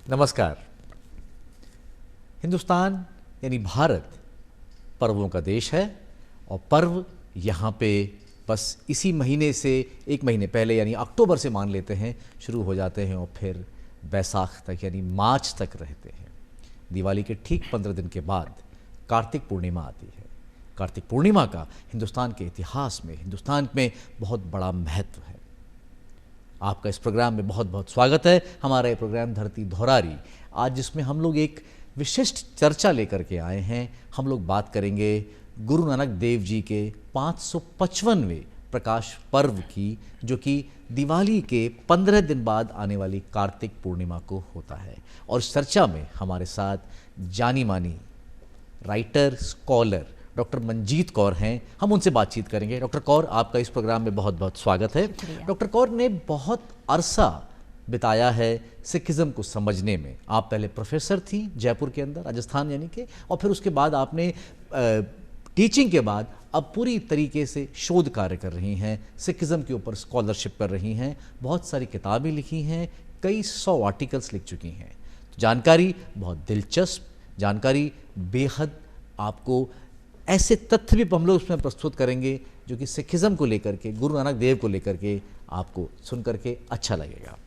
नमस्कार। हिंदुस्तान यानी भारत पर्वों का देश है और पर्व यहाँ पे बस इसी महीने से एक महीने पहले यानी अक्टूबर से मान लेते हैं शुरू हो जाते हैं और फिर बैसाख तक यानी मार्च तक रहते हैं। दिवाली के ठीक 15 दिन के बाद कार्तिक पूर्णिमा आती है। कार्तिक पूर्णिमा का हिंदुस्तान के इतिहास में, हिंदुस्तान में बहुत बड़ा महत्व है। आपका इस प्रोग्राम में बहुत बहुत स्वागत है। हमारा ये प्रोग्राम धरती धौरारी, आज जिसमें हम लोग एक विशिष्ट चर्चा लेकर के आए हैं। हम लोग बात करेंगे गुरु नानक देव जी के 555वें प्रकाश पर्व की, जो कि दिवाली के 15 दिन बाद आने वाली कार्तिक पूर्णिमा को होता है। और इस चर्चा में हमारे साथ जानी मानी writer, scholar doctor Manjeet Kaur हैं। हम उनसे बातचीत करेंगे। डॉक्टर कौर, आपका इस प्रोग्राम में बहुत बहुत स्वागत है। डॉक्टर कौर ने बहुत अरसा बिताया है सिखिज़्म को समझने में। आप पहले प्रोफेसर थी जयपुर के अंदर, राजस्थान यानी कि, और फिर उसके बाद आपने टीचिंग के बाद अब पूरी तरीके से शोध कार्य कर रही हैं, सिखिज़्म के ऊपर स्कॉलरशिप कर रही हैं, बहुत सारी किताबें लिखी हैं, कई 100 आर्टिकल्स लिख चुकी हैं। तो जानकारी बहुत दिलचस्प, जानकारी बेहद, आपको ऐसे तथ्य भी हम लोग उसमें प्रस्तुत करेंगे जो कि सिखिज़्म को लेकर के, गुरु नानक देव को लेकर के आपको सुन करके अच्छा लगेगा।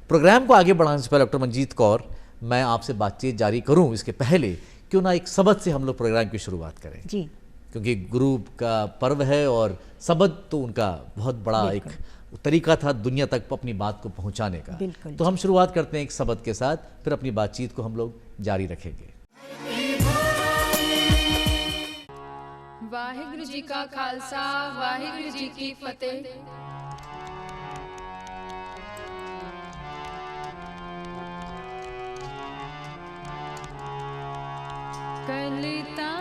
प्रोग्राम को आगे बढ़ाने से पहले डॉक्टर मंजीत कौर, मैं आपसे बातचीत जारी करूं इसके पहले क्यों ना एक सबद से हम लोग प्रोग्राम की शुरुआत करें जी, क्योंकि गुरु का पर्व है और सबद तो उनका बहुत बड़ा एक तरीका था दुनिया तक अपनी बात को पहुंचाने का। तो हम शुरुआत करते हैं एक सबद के साथ, फिर अपनी बातचीत को हम लोग जारी रखेंगे। वाहिगुरु जी का खालसा, वाहिगुरु जी की फतेह। कलिता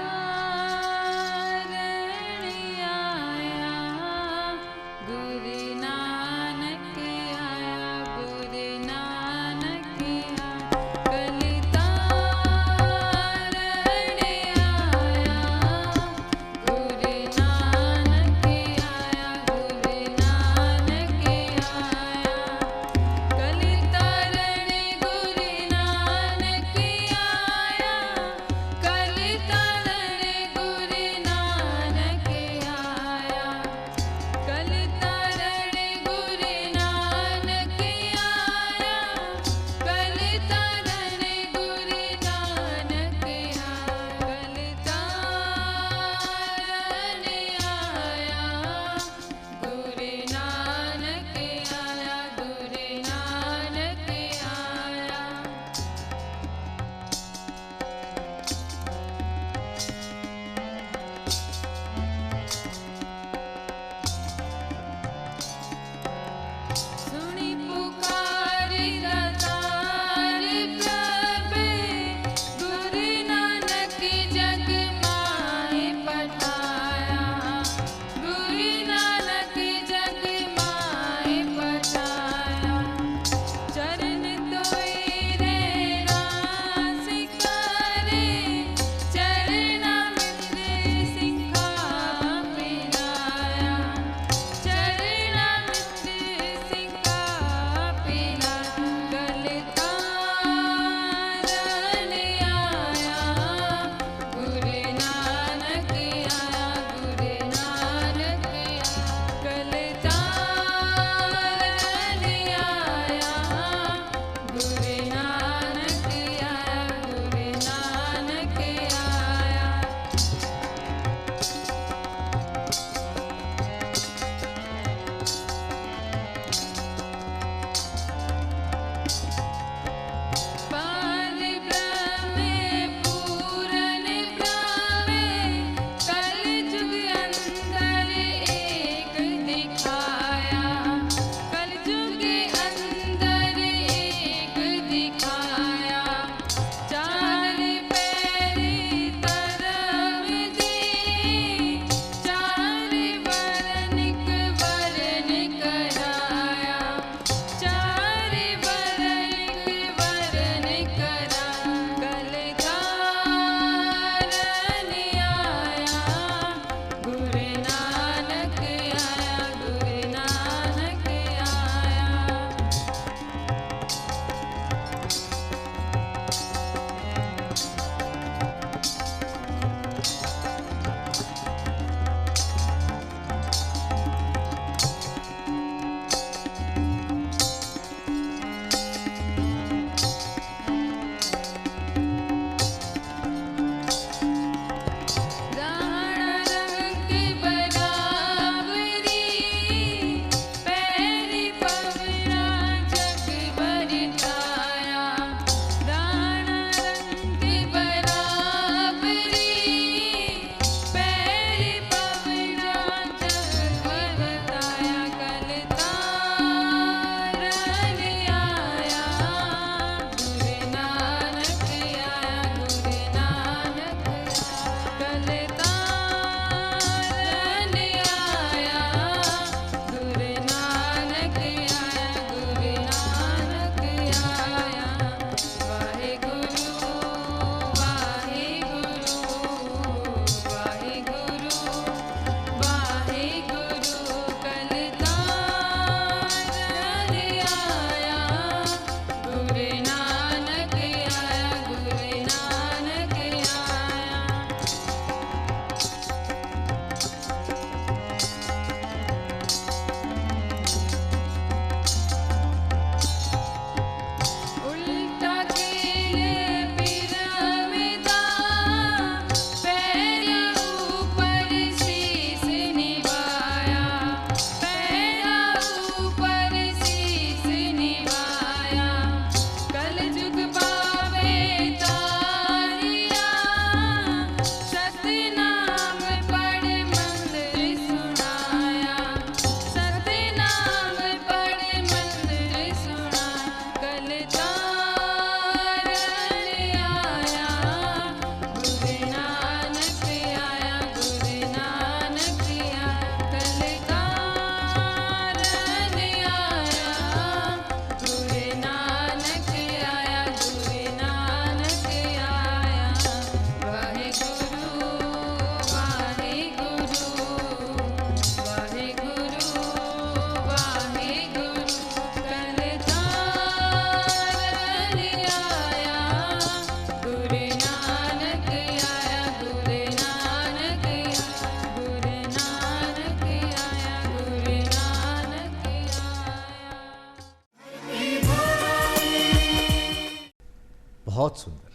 बहुत सुंदर,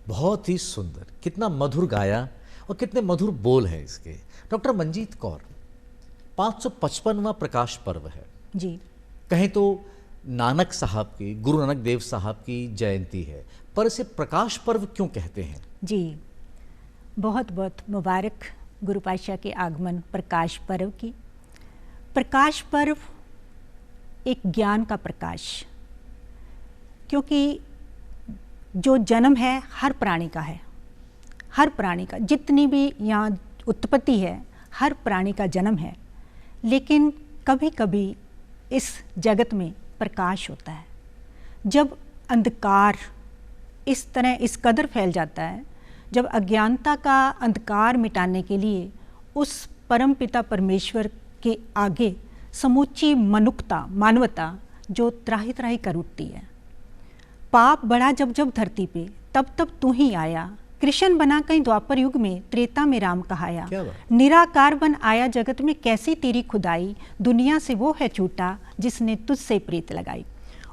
बहुत ही सुंदर, कितना मधुर गाया और कितने मधुर बोल हैं इसके। डॉक्टर मंजीत कौर, 555वां प्रकाश पर्व है जी। कहें तो नानक साहब की, गुरु नानक देव साहब की जयंती है, पर इसे प्रकाश पर्व क्यों कहते हैं? जी, बहुत बहुत मुबारक गुरु पातशाह के आगमन प्रकाश पर्व की। प्रकाश पर्व एक ज्ञान का प्रकाश, क्योंकि जो जन्म है हर प्राणी का है, हर प्राणी का, जितनी भी यहाँ उत्पत्ति है हर प्राणी का जन्म है, लेकिन कभी कभी इस जगत में प्रकाश होता है। जब अंधकार इस तरह इस कदर फैल जाता है, जब अज्ञानता का अंधकार मिटाने के लिए उस परम पिता परमेश्वर के आगे समूची मनुष्यता, मानवता जो त्राही त्राही कर उठती है। पाप बढ़ा जब जब धरती पे, तब तब तू ही आया, कृष्ण बना कहीं द्वापर युग में, त्रेता में राम कहाया। निराकार बन आया जगत में, कैसी तेरी खुदाई, दुनिया से वो है छूटा जिसने तुझसे प्रीत लगाई।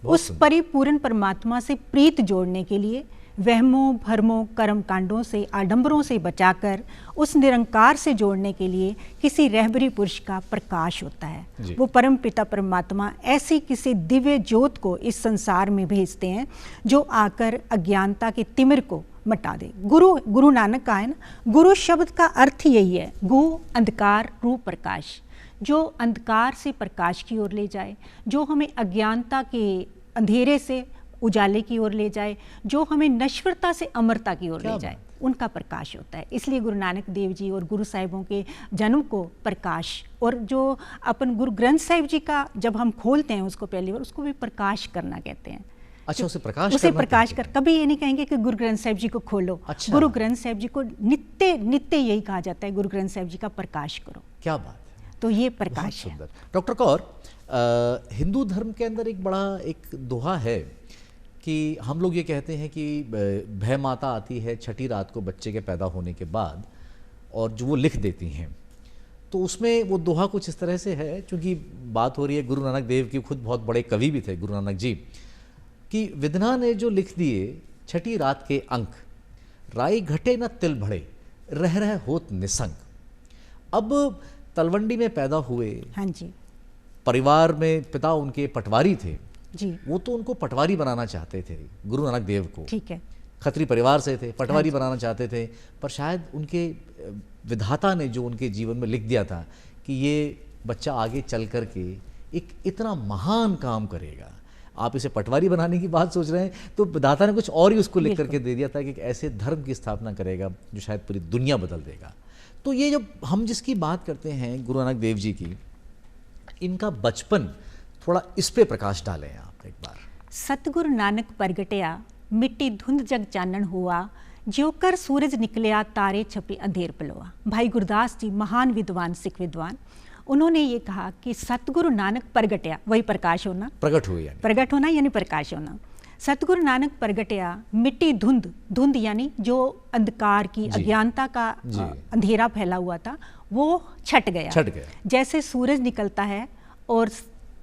उस परिपूर्ण परमात्मा से प्रीत जोड़ने के लिए वहमों भरमों कर्म कांडों से, आडंबरों से बचाकर उस निरंकार से जोड़ने के लिए किसी रहबरी पुरुष का प्रकाश होता है। वो परम पिता परमात्मा ऐसी किसी दिव्य ज्योत को इस संसार में भेजते हैं जो आकर अज्ञानता के तिमिर को मिटा दे। गुरु नानक का है ना, गुरु शब्द का अर्थ यही है, गु अंधकार रूप प्रकाश, जो अंधकार से प्रकाश की ओर ले जाए, जो हमें अज्ञानता के अंधेरे से उजाले की ओर ले जाए, जो हमें नश्वरता से अमरता की ओर ले जाए, उनका प्रकाश होता है। इसलिए गुरु नानक देव जी और गुरु साहिबों के जन्म को प्रकाश, और जो अपन गुरु ग्रंथ साहिब जी का जब हम खोलते हैं उसको पहली बार, उसको भी प्रकाश करना कहते हैं। अच्छा, उसे प्रकाश कर, कभी ये नहीं कहेंगे कि गुरु ग्रंथ साहिब जी को खोलो। अच्छा। गुरु ग्रंथ साहिब जी को नित्य नित्य यही कहा जाता है, गुरु ग्रंथ साहिब जी का प्रकाश करो। क्या बात है, तो ये प्रकाश है। डॉक्टर कौर, हिंदू धर्म के अंदर एक बड़ा एक दोहा है कि हम लोग ये कहते हैं कि भय माता आती है छठी रात को बच्चे के पैदा होने के बाद, और जो वो लिख देती हैं, तो उसमें वो दोहा कुछ इस तरह से है, क्योंकि बात हो रही है गुरु नानक देव की, खुद बहुत बड़े कवि भी थे गुरु नानक जी, कि विधना ने जो लिख दिए छठी रात के अंक, राई घटे न तिल भड़े, रह रह होत निसंग। अब तलवंडी में पैदा हुए, हाँ जी, परिवार में पिता उनके पटवारी थे जी, वो तो उनको पटवारी बनाना चाहते थे गुरु नानक देव को, ठीक है, खत्री परिवार से थे, पटवारी बनाना चाहते थे, पर शायद उनके विधाता ने जो उनके जीवन में लिख दिया था कि ये बच्चा आगे चल कर के एक इतना महान काम करेगा, आप इसे पटवारी बनाने की बात सोच रहे हैं, तो विधाता ने कुछ और ही उसको लिख करके दे दिया था कि एक ऐसे धर्म की स्थापना करेगा जो शायद पूरी दुनिया बदल देगा। तो ये जब हम जिसकी बात करते हैं गुरु नानक देव जी की, इनका बचपन, थोड़ा इस पे प्रकाश डालें आप एक बार। सतगुरु नानक प्रगटया, मिट्टी धुंध जग चानन हुआ, ज्योकर सूरज निकलिया, तारे छपे अंधेर पलोआ। भाई गुरदास जी महान विद्वान, सिख विद्वान, उन्होंने ये कहा कि सतगुरु नानक प्रगटया, वही प्रकाश होना, प्रकट होना यानी प्रकाश होना। सतगुरु नानक प्रगटया, मिट्टी धुंध, धुंध यानी जो अंधकार की, अज्ञानता का अंधेरा फैला हुआ था वो छट गया। जैसे सूरज निकलता है और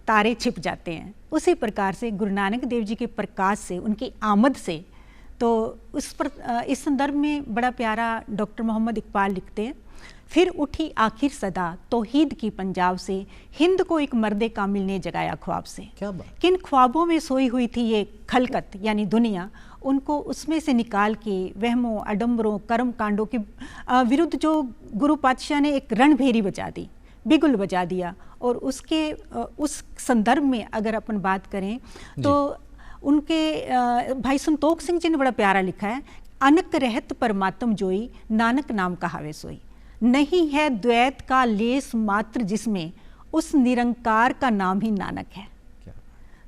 तारे छिप जाते हैं, उसी प्रकार से गुरु नानक देव जी के प्रकाश से, उनकी आमद से, तो इस संदर्भ में बड़ा प्यारा डॉक्टर मोहम्मद इकबाल लिखते हैं, फिर उठी आखिर सदा तौहीद की पंजाब से, हिंद को एक मर्दे कामिल ने जगाया ख्वाब से। क्या बात? किन ख्वाबों में सोई हुई थी ये खलकत यानी दुनिया, उनको उसमें से निकाल के वहमों आडंबरों कर्म कांडों के विरुद्ध जो गुरु पातशाह ने एक रणभेरी बजा दी, बिगुल बजा दिया। और उसके उस संदर्भ में अगर अपन बात करें तो उनके भाई संतोख सिंह जी ने बड़ा प्यारा लिखा है, अनक रहत परमात्म जोई, नानक नाम कहावे सोई। नहीं है द्वैत का लेस मात्र जिसमें, उस निरंकार का नाम ही नानक है।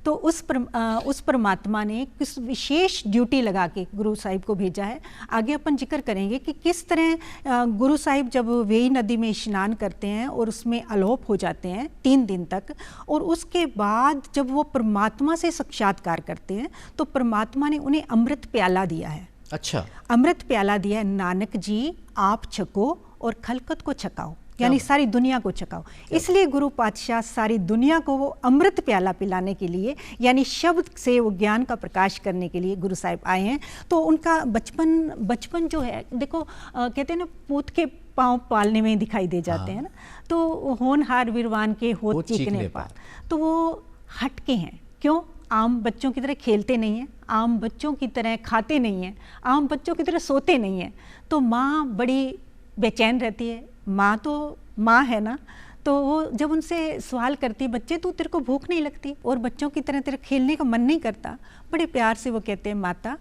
तो उस परमात्मा ने किस विशेष ड्यूटी लगा के गुरु साहिब को भेजा है। आगे अपन जिक्र करेंगे कि किस तरह गुरु साहिब जब वेई नदी में स्नान करते हैं और उसमें अलोप हो जाते हैं 3 दिन तक, और उसके बाद जब वो परमात्मा से साक्षात्कार करते हैं तो परमात्मा ने उन्हें अमृत प्याला दिया है। अच्छा, अमृत प्याला दिया है, नानक जी आप छको और खलकत को छकाओ। यानी सारी दुनिया को चखाओ। इसलिए गुरु पातशाह सारी दुनिया को वो अमृत प्याला पिलाने के लिए, यानी शब्द से वो ज्ञान का प्रकाश करने के लिए गुरु साहिब आए हैं। तो उनका बचपन जो है, देखो कहते हैं ना, पूत के पाँव पालने में दिखाई दे जाते हैं ना, तो होनहार वीरवान के होत चीखने पार। तो वो हटके हैं, क्यों? आम बच्चों की तरह खेलते नहीं हैं, आम बच्चों की तरह खाते नहीं हैं, आम बच्चों की तरह सोते नहीं हैं। तो माँ बड़ी बेचैन रहती है, माँ तो माँ है ना, तो वो जब उनसे सवाल करती है, बच्चे तू तेरे को भूख नहीं लगती और बच्चों की तरह तेरे खेलने का मन नहीं करता? बड़े प्यार से वो कहते हैं, माता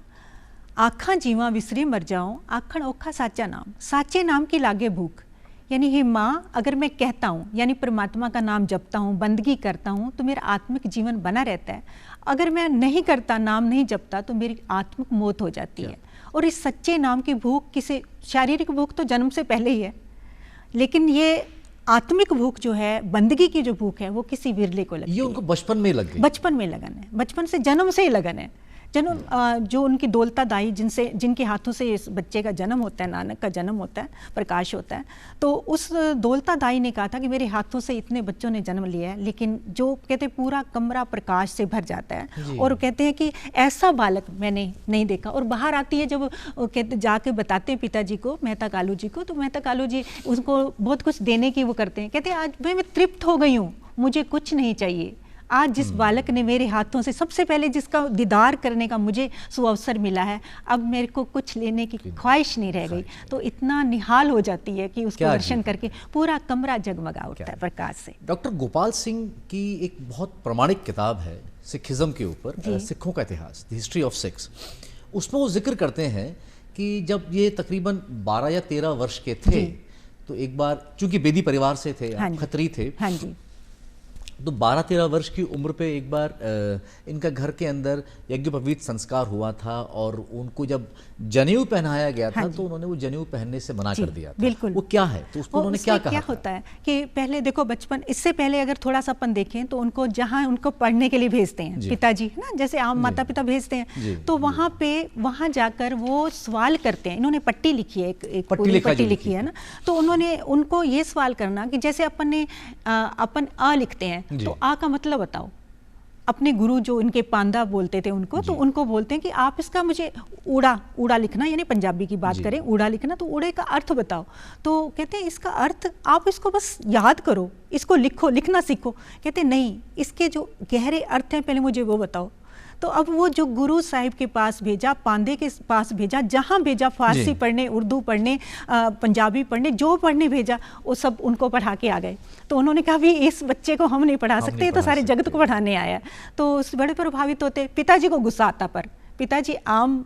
आखा जीवा विसरे मर जाऊँ, आखण औखा साचा नाम, साचे नाम की लागे भूख। यानी हे माँ, अगर मैं कहता हूँ, यानी परमात्मा का नाम जपता हूँ, बंदगी करता हूँ, तो मेरा आत्मिक जीवन बना रहता है। अगर मैं नहीं करता, नाम नहीं जपता, तो मेरी आत्मिक मौत हो जाती है। और इस सच्चे नाम की भूख, किसी शारीरिक भूख तो जन्म से पहले ही है, लेकिन ये आत्मिक भूख जो है, बंदगी की जो भूख है, वो किसी विरले को लगती है। ये उनको बचपन में लग गई। बचपन में लगन है, बचपन से, जन्म से ही लगन है। जो उनकी दौलता दाई, जिनके हाथों से इस बच्चे का जन्म होता है, नानक का जन्म होता है, प्रकाश होता है, तो उस दौलता दाई ने कहा था कि मेरे हाथों से इतने बच्चों ने जन्म लिया है, लेकिन जो कहते हैं पूरा कमरा प्रकाश से भर जाता है। और कहते हैं कि ऐसा बालक मैंने नहीं देखा। और बाहर आती है, जब कहते जाके बताते हैं पिताजी को, मेहता कालू जी को, तो मेहता कालू जी उसको बहुत कुछ देने की वो करते हैं। कहते हैं आज भाई मैं तृप्त हो गई हूँ, मुझे कुछ नहीं चाहिए। आज जिस बालक ने मेरे हाथों से सबसे पहले जिसका दीदार करने का मुझे सुअवसर मिला है, अब मेरे को कुछ लेने की ख्वाहिश नहीं रह गई। तो इतना निहाल हो जाती है कि उसके दर्शन करके पूरा कमरा जगमगा उठता है प्रकाश से। डॉक्टर गोपाल सिंह की एक बहुत प्रमाणिक किताब है सिखिज्म के ऊपर, सिखों का इतिहास, द हिस्ट्री ऑफ सिक्स। उसमें वो जिक्र करते हैं कि जब ये तकरीबन 12 या 13 वर्ष के थे, तो एक बार, चूंकि बेदी परिवार से थे, खत्री थे, हाँ जी, तो 12-13 वर्ष की उम्र पे एक बार इनका घर के अंदर यज्ञोपवीत संस्कार हुआ था, और उनको जब जनेऊ पहनाया गया था, तो उन्होंने वो जनेऊ पहनने से मना कर दिया था। बिल्कुल। वो क्या है, तो उसको उन्होंने क्या कहा? क्या होता है कि पहले देखो, बचपन, इससे पहले अगर थोड़ा सा अपन देखें तो उनको जहाँ उनको पढ़ने के लिए भेजते हैं पिताजी, है ना, जैसे आम माता पिता भेजते हैं, तो वहाँ जाकर वो सवाल करते हैं। इन्होंने पट्टी लिखी है, एक पट्टी लिखी है ना, तो उन्होंने उनको ये सवाल करना कि जैसे अपन अ लिखते हैं, तो आ का मतलब बताओ। अपने गुरु जो इनके पांदा बोलते थे उनको, तो उनको बोलते हैं कि आप इसका मुझे ऊड़ा लिखना, यानी पंजाबी की बात करें, ऊड़ा लिखना, तो ऊड़े का अर्थ बताओ। तो कहते हैं इसका अर्थ आप इसको बस याद करो, इसको लिखो, लिखना सीखो। कहते नहीं, इसके जो गहरे अर्थ हैं पहले मुझे वो बताओ। तो अब वो जो गुरु साहिब के पास भेजा, पांदे के पास भेजा, जहाँ भेजा, फारसी पढ़ने, उर्दू पढ़ने, पंजाबी पढ़ने, जो पढ़ने भेजा, वो सब उनको पढ़ा के आ गए। तो उन्होंने कहा भी इस बच्चे को हम नहीं पढ़ा सकते, तो सारे जगत को पढ़ाने आया। तो बड़े प्रभावित होते। पिताजी को गुस्सा आता, पर पिताजी आम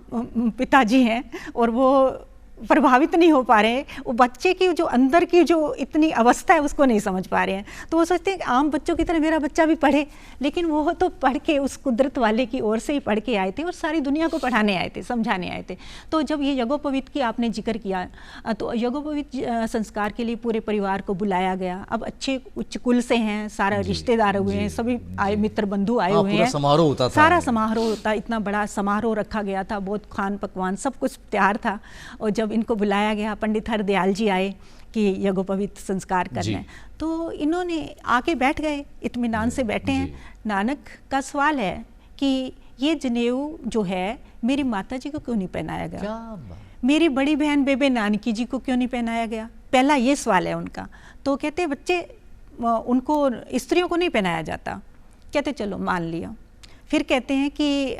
पिताजी हैं और वो प्रभावित नहीं हो पा रहे हैं। वो बच्चे की जो अंदर की जो इतनी अवस्था है उसको नहीं समझ पा रहे हैं। तो वो सोचते हैं कि आम बच्चों की तरह मेरा बच्चा भी पढ़े, लेकिन वो तो पढ़ के उस कुदरत वाले की ओर से ही पढ़ के आए थे और सारी दुनिया को पढ़ाने आए थे, समझाने आए थे। तो जब ये यज्ञोपवीत की आपने जिक्र किया, तो यज्ञोपवीत संस्कार के लिए पूरे परिवार को बुलाया गया। अब अच्छे उच्च कुल से हैं, सारा रिश्तेदार हुए हैं, सभी आए, मित्र बंधु आए हुए हैं, समारोह होता था, सारा समारोह होता, इतना बड़ा समारोह रखा गया था, बहुत खान पकवान सब कुछ तैयार था। और जब इनको बुलाया गया, पंडित हरदयाल जी आए कि यज्ञोपवीत संस्कार करना, तो इन्होंने आके बैठ गए, इत्मीनान से बैठे हैं। नानक का सवाल है कि ये जनेऊ जो है मेरी माता जी को क्यों नहीं पहनाया गया, मेरी बड़ी बहन बेबे नानकी जी को क्यों नहीं पहनाया गया, पहला ये सवाल है उनका। तो कहते बच्चे उनको स्त्रियों को नहीं पहनाया जाता। कहते चलो मान लिया। फिर कहते हैं कि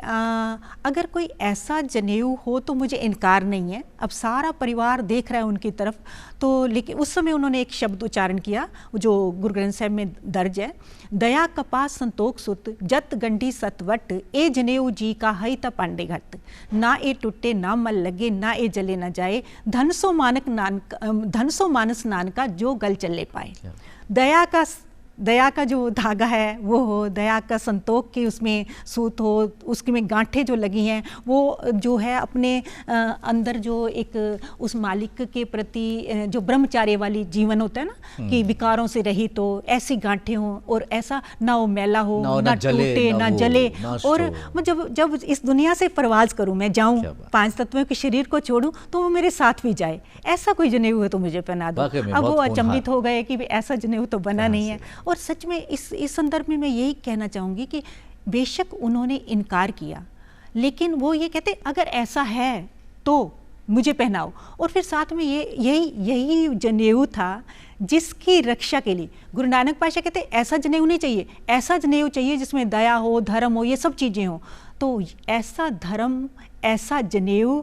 अगर कोई ऐसा जनेऊ हो तो मुझे इनकार नहीं है। अब सारा परिवार देख रहा है उनकी तरफ, तो लेकिन उस समय उन्होंने एक शब्द उच्चारण किया जो गुरु ग्रंथ साहिब में दर्ज है, दया कपास संतोख सुत जत गंडी सतवट ए जनेऊ जी का हई त पांडे घट, ना ए टूटे ना मल लगे ना ए जले न जाए, धन सो मानस नानका जो गल चले पाए। दया का दया का जो धागा है वो हो, दया का संतोष की उसमें सूत हो, उसकी में गांठें जो लगी हैं वो जो है अपने अंदर जो एक उस मालिक के प्रति जो ब्रह्मचार्य वाली जीवन होता है ना कि विकारों से रहित हो, ऐसी गांठें हों और ऐसा ना वो मैला हो, ना टूटे, ना जले। और मैं जब इस दुनिया से परवाज करूं, मैं जाऊं, 5 तत्वों के शरीर को छोड़ूं तो वो मेरे साथ भी जाए, ऐसा कोई जनेऊ है तो मुझे पहना दो। अब वो अचंभित हो गए कि ऐसा जनेऊ तो बना नहीं है। और सच में इस संदर्भ में मैं यही कहना चाहूँगी कि बेशक उन्होंने इनकार किया, लेकिन वो ये कहते अगर ऐसा है तो मुझे पहनाओ। और फिर साथ में यही जनेऊ था जिसकी रक्षा के लिए गुरु नानक पातशाह कहते ऐसा जनेऊ नहीं चाहिए, ऐसा जनेऊ चाहिए जिसमें दया हो, धर्म हो, ये सब चीज़ें हो। तो ऐसा धर्म, ऐसा जनेऊ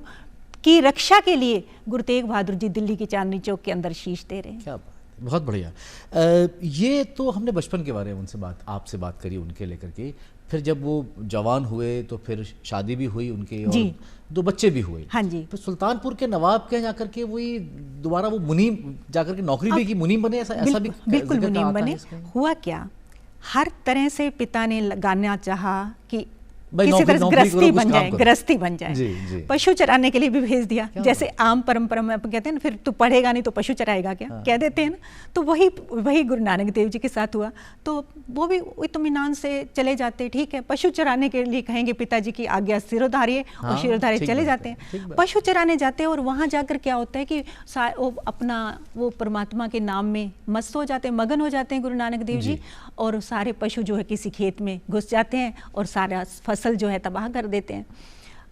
की रक्षा के लिए गुरु तेग बहादुर जी दिल्ली की चांदनी चौक के अंदर शीश दे रहे हैं। क्या बात, बहुत बढ़िया। ये तो हमने बचपन के बारे में आपसे बात करी उनके लेकर के। फिर जब वो जवान हुए तो फिर शादी भी हुई उनके और 2 बच्चे भी हुए। हाँ जी। फिर सुल्तानपुर के नवाब के जाकर के वही दोबारा वो मुनीम जाकर के नौकरी भी की, मुनीम बने, ऐसा भी बिल्कुल मुनीम बने। हुआ क्या, हर तरह से पिता ने लगाना चाहा कि किसी तरह गृहस्थी बन जाए, पशु चराने के लिए भी भेज दिया। जैसे आम परंपरा में अपन कहते हैं ना, फिर तू पढ़ेगा नहीं तो पशु चराएगा क्या, कह देते हैं ना। तो वही गुरु नानक देव जी के साथ हुआ। तो वो भी इत्मीनान से चले जाते, ठीक है, पशु चराने के लिए कहेंगे पिताजी की आज्ञा सिरोधार्य, और सिरोधार्य चले जाते हैं, पशु चराने जाते हैं। और वहाँ जाकर क्या होता है कि वो परमात्मा के नाम में मस्त हो जाते हैं, मगन हो जाते हैं गुरु नानक देव जी। और सारे पशु जो है किसी खेत में घुस जाते हैं और सारा फसल जो है तबाह कर देते हैं।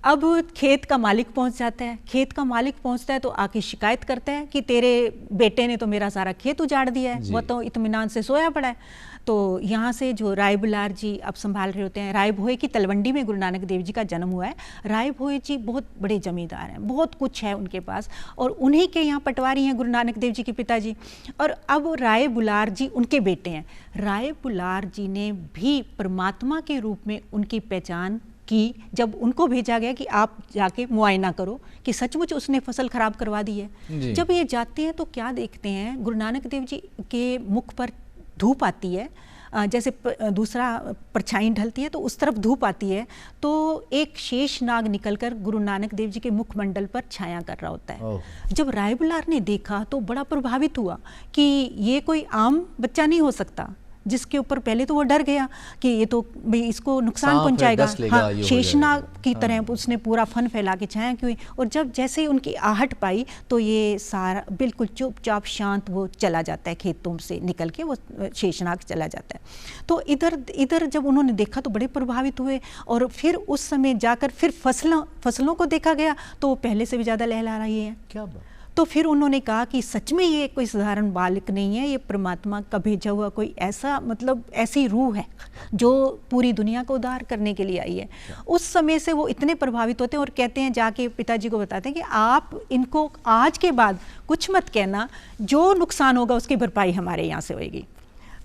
अब खेत का मालिक पहुंच जाता है, खेत का मालिक पहुंचता है तो आके शिकायत करता है कि तेरे बेटे ने तो मेरा सारा खेत उजाड़ दिया है, वो तो इत्मीनान से सोया पड़ा है। तो यहाँ से जो राय बुलार जी अब संभाल रहे होते हैं, राय भोए की तलवंडी में गुरु नानक देव जी का जन्म हुआ है। राय भोए जी बहुत बड़े जमींदार हैं, बहुत कुछ है उनके पास, और उन्हीं के यहाँ पटवारी हैं गुरु नानक देव जी के पिताजी। और अब राय बुलार जी उनके बेटे हैं। राय बुलार जी ने भी परमात्मा के रूप में उनकी पहचान की जब उनको भेजा गया कि आप जाके मुआयना करो कि सचमुच उसने फसल खराब करवा दी है। जब ये जाते हैं तो क्या देखते हैं, गुरु नानक देव जी के मुख पर धूप आती है, जैसे दूसरा परछाई ढलती है तो उस तरफ धूप आती है, तो एक शेष नाग निकलकर गुरु नानक देव जी के मुखमंडल पर छाया कर रहा होता है। जब राय बुलार ने देखा तो बड़ा प्रभावित हुआ कि ये कोई आम बच्चा नहीं हो सकता, जिसके ऊपर पहले तो वो डर गया कि ये तो इसको नुकसान पहुंचाएगा। हाँ, शेषनाग की तरह उसने पूरा फन फैला के छाया क्यों। और जब जैसे ही उनकी आहट पाई तो ये सारा बिल्कुल चुपचाप शांत वो चला जाता है, खेतों से निकल के वो शेषनाग चला जाता है। तो इधर जब उन्होंने देखा तो बड़े प्रभावित हुए। और फिर उस समय जाकर फिर फसलों को देखा गया तो वो पहले से भी ज़्यादा लहला रही है। क्या बात। तो फिर उन्होंने कहा कि सच में ये कोई साधारण बालक नहीं है, ये परमात्मा का भेजा हुआ कोई ऐसा मतलब ऐसी रूह है जो पूरी दुनिया को उद्धार करने के लिए आई है। उस समय से वो इतने प्रभावित होते हैं और कहते हैं, जाके पिताजी को बताते हैं कि आप इनको आज के बाद कुछ मत कहना, जो नुकसान होगा उसकी भरपाई हमारे यहाँ से होगी।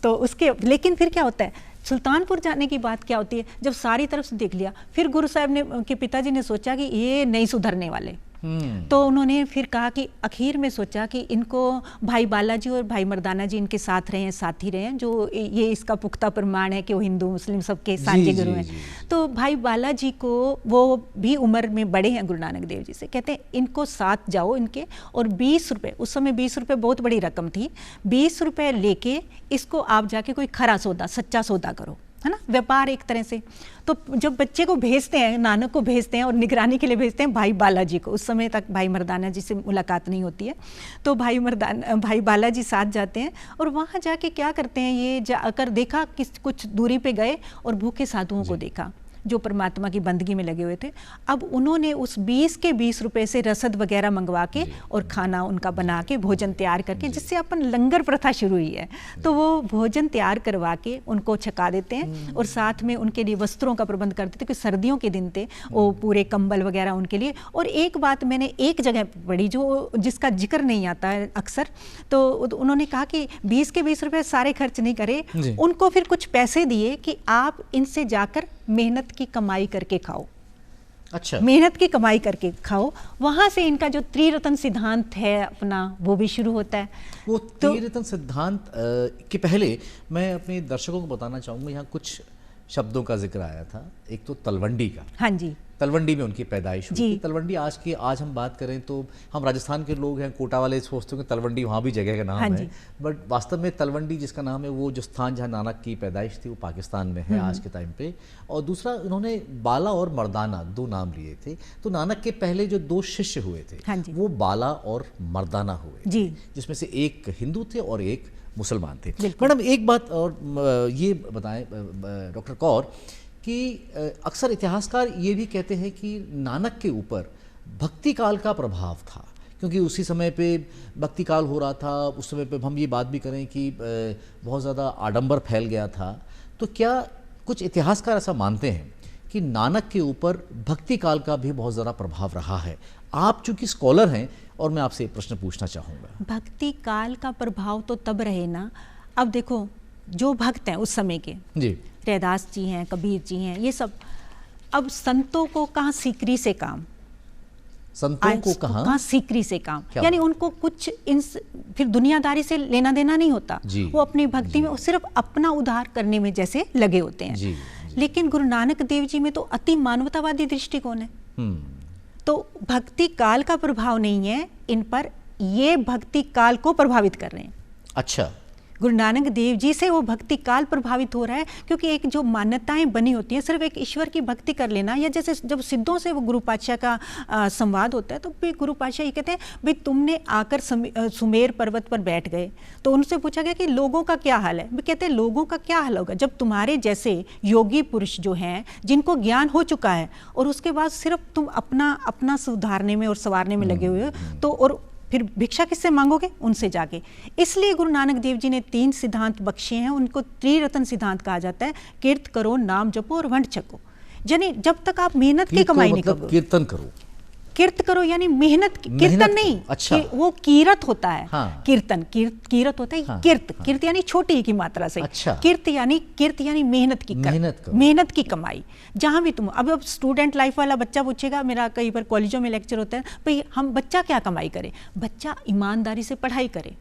तो उसके लेकिन फिर क्या होता है, सुल्तानपुर जाने की बात क्या होती है, जब सारी तरफ से देख लिया, फिर गुरु साहब ने के पिताजी ने सोचा कि ये नहीं सुधरने वाले। तो उन्होंने फिर कहा कि आखिर में सोचा कि इनको भाई बालाजी और भाई मर्दाना जी इनके साथ रहे हैं, साथी रहे हैं, जो ये इसका पुख्ता प्रमाण है कि वो हिंदू मुस्लिम सबके सांझे गुरु हैं। तो भाई बालाजी को वो भी उम्र में बड़े हैं गुरु नानक देव जी से, कहते हैं इनको साथ जाओ इनके, और 20 रुपये, उस समय 20 रुपये बहुत बड़ी रकम थी, 20 रुपये लेके इसको आप जाके कोई खरा सौदा, सच्चा सौदा करो, है ना, व्यापार एक तरह से। तो जब बच्चे को भेजते हैं, नानक को भेजते हैं और निगरानी के लिए भेजते हैं भाई बालाजी को, उस समय तक भाई मर्दाना जी से मुलाकात नहीं होती है, तो भाई बालाजी साथ जाते हैं। और वहाँ जाके क्या करते हैं, ये जाकर देखा कि कुछ दूरी पे गए और भूखे साधुओं को देखा जो परमात्मा की बंदगी में लगे हुए थे। अब उन्होंने उस 20 के 20 रुपए से रसद वगैरह मंगवा के और खाना उनका बना के भोजन तैयार करके, जिससे अपन लंगर प्रथा शुरू हुई है, तो वो भोजन तैयार करवा के उनको छका देते हैं और साथ में उनके लिए वस्त्रों का प्रबंध करते थे, क्योंकि सर्दियों के दिन थे, वो पूरे कंबल वगैरह उनके लिए। और एक बात मैंने एक जगह पढ़ी जो जिसका जिक्र नहीं आता है अक्सर, तो उन्होंने कहा कि 20 के 20 रुपए सारे खर्च नहीं करे, उनको फिर कुछ पैसे दिए कि आप इनसे जाकर मेहनत की कमाई करके खाओ। अच्छा। मेहनत की कमाई करके खाओ। वहाँ से इनका जो त्रिरत्न सिद्धांत है अपना, वो भी शुरू होता है। वो त्रिरत्न सिद्धांत के पहले मैं अपने दर्शकों को बताना चाहूँगा, यहाँ कुछ शब्दों का जिक्र आया था। एक तो तलवंडी का, हाँ जी, तलवंडी में उनकी पैदाइश हुई जी। थी। तलवंडी आज हम बात करें तो हम राजस्थान के लोग हैं, कोटा वाले सोचते हैं कि तलवंडी वहाँ भी जगह का नाम हाँ है, जी। बट वास्तव में तलवंडी जिसका नाम है, वो जो स्थान जहाँ नानक की पैदाइश थी वो पाकिस्तान में है आज के टाइम पे। और दूसरा, उन्होंने बाला और मर्दाना 2 नाम लिए थे। तो नानक के पहले जो 2 शिष्य हुए थे, हाँ जी। वो बाला और मर्दाना हुए जी। जिसमें से एक हिंदू थे और एक मुसलमान थे। बिल्कुल। मैडम एक बात और ये बताएं डॉक्टर कौर कि अक्सर इतिहासकार ये भी कहते हैं कि नानक के ऊपर भक्ति काल का प्रभाव था, क्योंकि उसी समय पे भक्ति काल हो रहा था। उस समय पे हम ये बात भी करें कि बहुत ज़्यादा आडंबर फैल गया था। तो क्या कुछ इतिहासकार ऐसा मानते हैं कि नानक के ऊपर भक्ति काल का भी बहुत ज़्यादा प्रभाव रहा है? आप चूँकि स्कॉलर हैं और मैं आपसे एक प्रश्न पूछना चाहूँगा। भक्ति काल का प्रभाव तो तब रहे ना। अब देखो, जो भक्त हैं उस समय के, जी, रैदास जी हैं, कबीर जी हैं, ये सब, अब संतों को कहाँ सीकरी से काम, संतों को कहाँ सीकरी से काम, क्या यानी बात? उनको कुछ फिर दुनियादारी से लेना देना नहीं होता। जी, वो अपनी भक्ति जी। में सिर्फ अपना उद्धार करने में जैसे लगे होते हैं। जी, लेकिन गुरु नानक देव जी में तो अति मानवतावादी दृष्टिकोण है। तो भक्ति काल का प्रभाव नहीं है इन पर, ये भक्ति काल को प्रभावित कर रहे हैं। अच्छा, गुरु नानक देव जी से वो भक्ति काल प्रभावित हो रहा है, क्योंकि एक जो मान्यताएं बनी होती हैं, सिर्फ एक ईश्वर की भक्ति कर लेना, या जैसे जब सिद्धों से वो गुरु पातशाह का संवाद होता है, तो फिर गुरु पातशाह ये कहते हैं, भाई तुमने आकर सुमेर पर्वत पर बैठ गए, तो उनसे पूछा गया कि लोगों का क्या हाल है। वे कहते हैं लोगों का क्या हाल होगा जब तुम्हारे जैसे योगी पुरुष जो हैं, जिनको ज्ञान हो चुका है, और उसके बाद सिर्फ तुम अपना सुधारने में और संवारने में लगे हुए हो, तो और फिर भिक्षा किससे मांगोगे? उनसे जाके। इसलिए गुरु नानक देव जी ने 3 सिद्धांत बख्शे हैं, उनको त्रिरत्न सिद्धांत कहा जाता है। कीर्त करो, नाम जपो और वंड छको। यानी जब तक आप मेहनत की कमाई नहीं करोगे, कीर्तन करो, कीर्त करो यानी मेहनत, कीर्तन नहीं। अच्छा। वो कीरत होता है। हाँ। कीर्तन कीरत होता है। हाँ, कीर्त हाँ। कीर्त यानी छोटी की मात्रा से। अच्छा। कीर्त यानी मेहनत की मेहनत करो। मेहनत की कमाई। जहां भी तुम अब स्टूडेंट लाइफ वाला बच्चा पूछेगा, मेरा कई बार कॉलेजों में लेक्चर होता है, भाई हम बच्चा क्या कमाई करे? बच्चा ईमानदारी से पढ़ाई करे,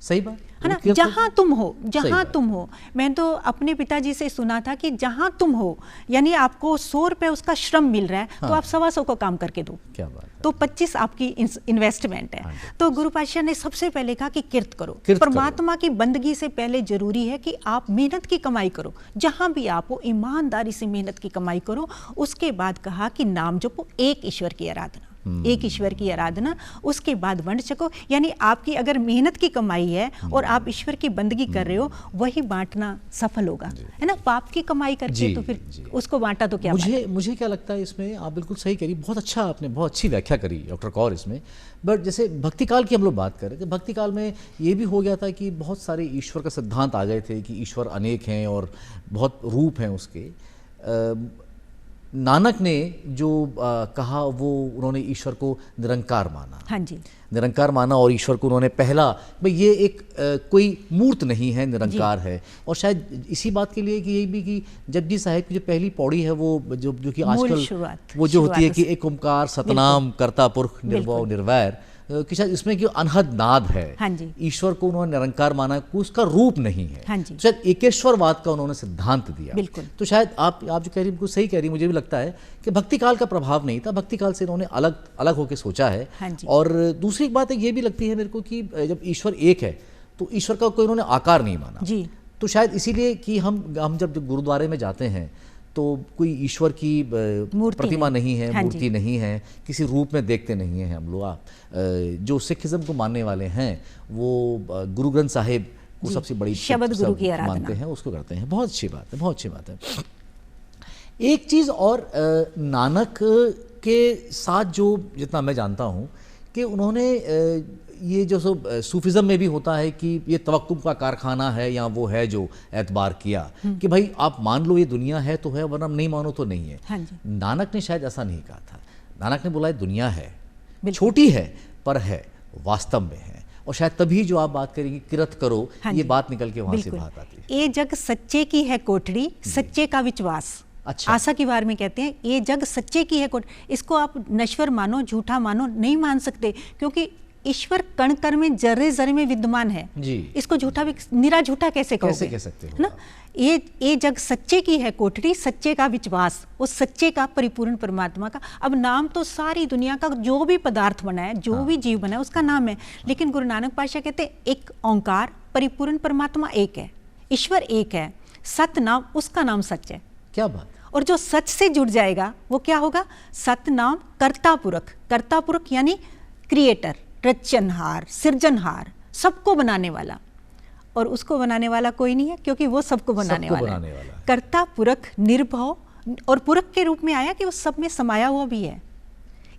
सही बात है ना। कीर्तन- जहां तुम हो, सही जहां बात। तुम हो। मैं तो अपने पिताजी से सुना था कि जहां तुम हो, यानी आपको 100 रुपए उसका श्रम मिल रहा है, तो हाँ। आप 125 को काम करके दो, क्या बात है। तो 25 आपकी इन्वेस्टमेंट है। 100%। तो गुरु पातशाह ने सबसे पहले कहा कि कीर्त करो। कीर्त करो। परमात्मा की बंदगी से पहले जरूरी है कि आप मेहनत की कमाई करो, जहां भी आप हो ईमानदारी से मेहनत की कमाई करो। उसके बाद कहा कि नाम जपो, एक ईश्वर की आराधना, एक ईश्वर की आराधना। उसके बाद वंड छको, यानी आपकी अगर मेहनत की कमाई है और आप ईश्वर की बंदगी कर रहे हो, वही बांटना सफल होगा, है ना। पाप की कमाई करके जी, तो फिर जी। उसको बांटा तो क्या मुझे क्या लगता है इसमें, आप बिल्कुल सही करी, बहुत अच्छा, आपने बहुत अच्छी व्याख्या करी डॉक्टर कौर इसमें। बट जैसे भक्ति काल की हम लोग बात कर रहे थे, भक्ति काल में ये भी हो गया था कि बहुत सारे ईश्वर का सिद्धांत आ गए थे कि ईश्वर अनेक हैं और बहुत रूप हैं उसके। नानक ने जो कहा, वो उन्होंने ईश्वर को निरंकार माना। हाँ जी, निरंकार माना, और ईश्वर को उन्होंने पहला, भाई ये एक कोई मूर्त नहीं है, निरंकार है। और शायद इसी बात के लिए कि ये भी कि जपजी साहिब की जो पहली पौड़ी है, वो जो कि आजकल शुरुआत, वो जो होती है कि शुरुआत एक ओंकार सतनाम करता पुरख निर्भव बिल्कुल। निर्वैर, कि शायद इसमें कि अनहद नाद है। हाँ जी। ईश्वर को उन्होंने निरंकार माना, कोई उसका रूप नहीं है। हाँ जी। शायद एकेश्वरवाद का उन्होंने सिद्धांत दिया। बिल्कुल। तो शायद आप जो कह रही बिल्कुल सही कह रही, मुझे भी लगता है कि भक्ति काल का प्रभाव नहीं था, भक्ति काल से इन्होंने अलग अलग होकर सोचा है। हाँ जी। और दूसरी एक बात ये भी लगती है मेरे को कि जब ईश्वर एक है, तो ईश्वर का कोई इन्होंने आकार नहीं माना जी। तो शायद इसीलिए कि हम जब गुरुद्वारे में जाते हैं तो कोई ईश्वर की प्रतिमा नहीं है, हाँ मूर्ति जी। नहीं है, किसी रूप में देखते नहीं हैं हम लोग। जो सिखिज्म को मानने वाले हैं वो गुरु ग्रंथ साहिब को जी, सबसे बड़ी शब्द गुरु की आराधना मानते हैं, उसको करते हैं। बहुत अच्छी बात है, बहुत अच्छी बात है। एक चीज़ और, नानक के साथ जो जितना मैं जानता हूँ कि उन्होंने ये जो सूफिज़म में भी होता है कि ये तवक्कुफ का कारखाना है या वो है जो एतबार किया कि भाई आप मान लो ये दुनिया है तो है, वरना नहीं मानो तो नहीं है। हाँ जी। नानक ने शायद ऐसा नहीं कहा था। नानक ने बोला ये दुनिया है, बिल्कुल। छोटी है पर है, वास्तव में है। और शायद तभी जो आप बात करेंगे किरत करो, हाँ ये जी। बात निकल के वहाँ से बिल्कुल। बात आती है। ये जग सच्चे की है कोठड़ी, सच्चे का विश्वास। अच्छा। आशा की वार में कहते हैं ये जग सच्चे की है कोट। इसको आप नश्वर मानो, झूठा मानो, नहीं मान सकते, क्योंकि ईश्वर कण कण में, जर्रे जर्रे में विद्यमान है जी। इसको झूठा भी, निरा झूठा कैसे कहोगे? कैसे कह सकते हो है ना? ये जग सच्चे की है कोठरी, सच्चे का विश्वास, वो सच्चे का परिपूर्ण परमात्मा का। अब नाम तो सारी दुनिया का जो भी पदार्थ बना है, जो भी जीव बना है, उसका नाम है। लेकिन गुरु नानक पातशाह कहते हैं एक ओंकार, परिपूर्ण परमात्मा एक है, ईश्वर एक है, सत नाम, उसका नाम सच है। क्या बात। और जो सच से जुड़ जाएगा वो क्या होगा? सत नाम कर्ता पुरख, कर्ता पुरख यानी क्रिएटर, रचनहार, सृजनहार, सबको बनाने वाला। और उसको बनाने वाला कोई नहीं है, क्योंकि वो सबको बनाने वाला है। कर्ता पुरख निर्भव, और पुरख के रूप में आया कि वो सब में समाया हुआ भी है,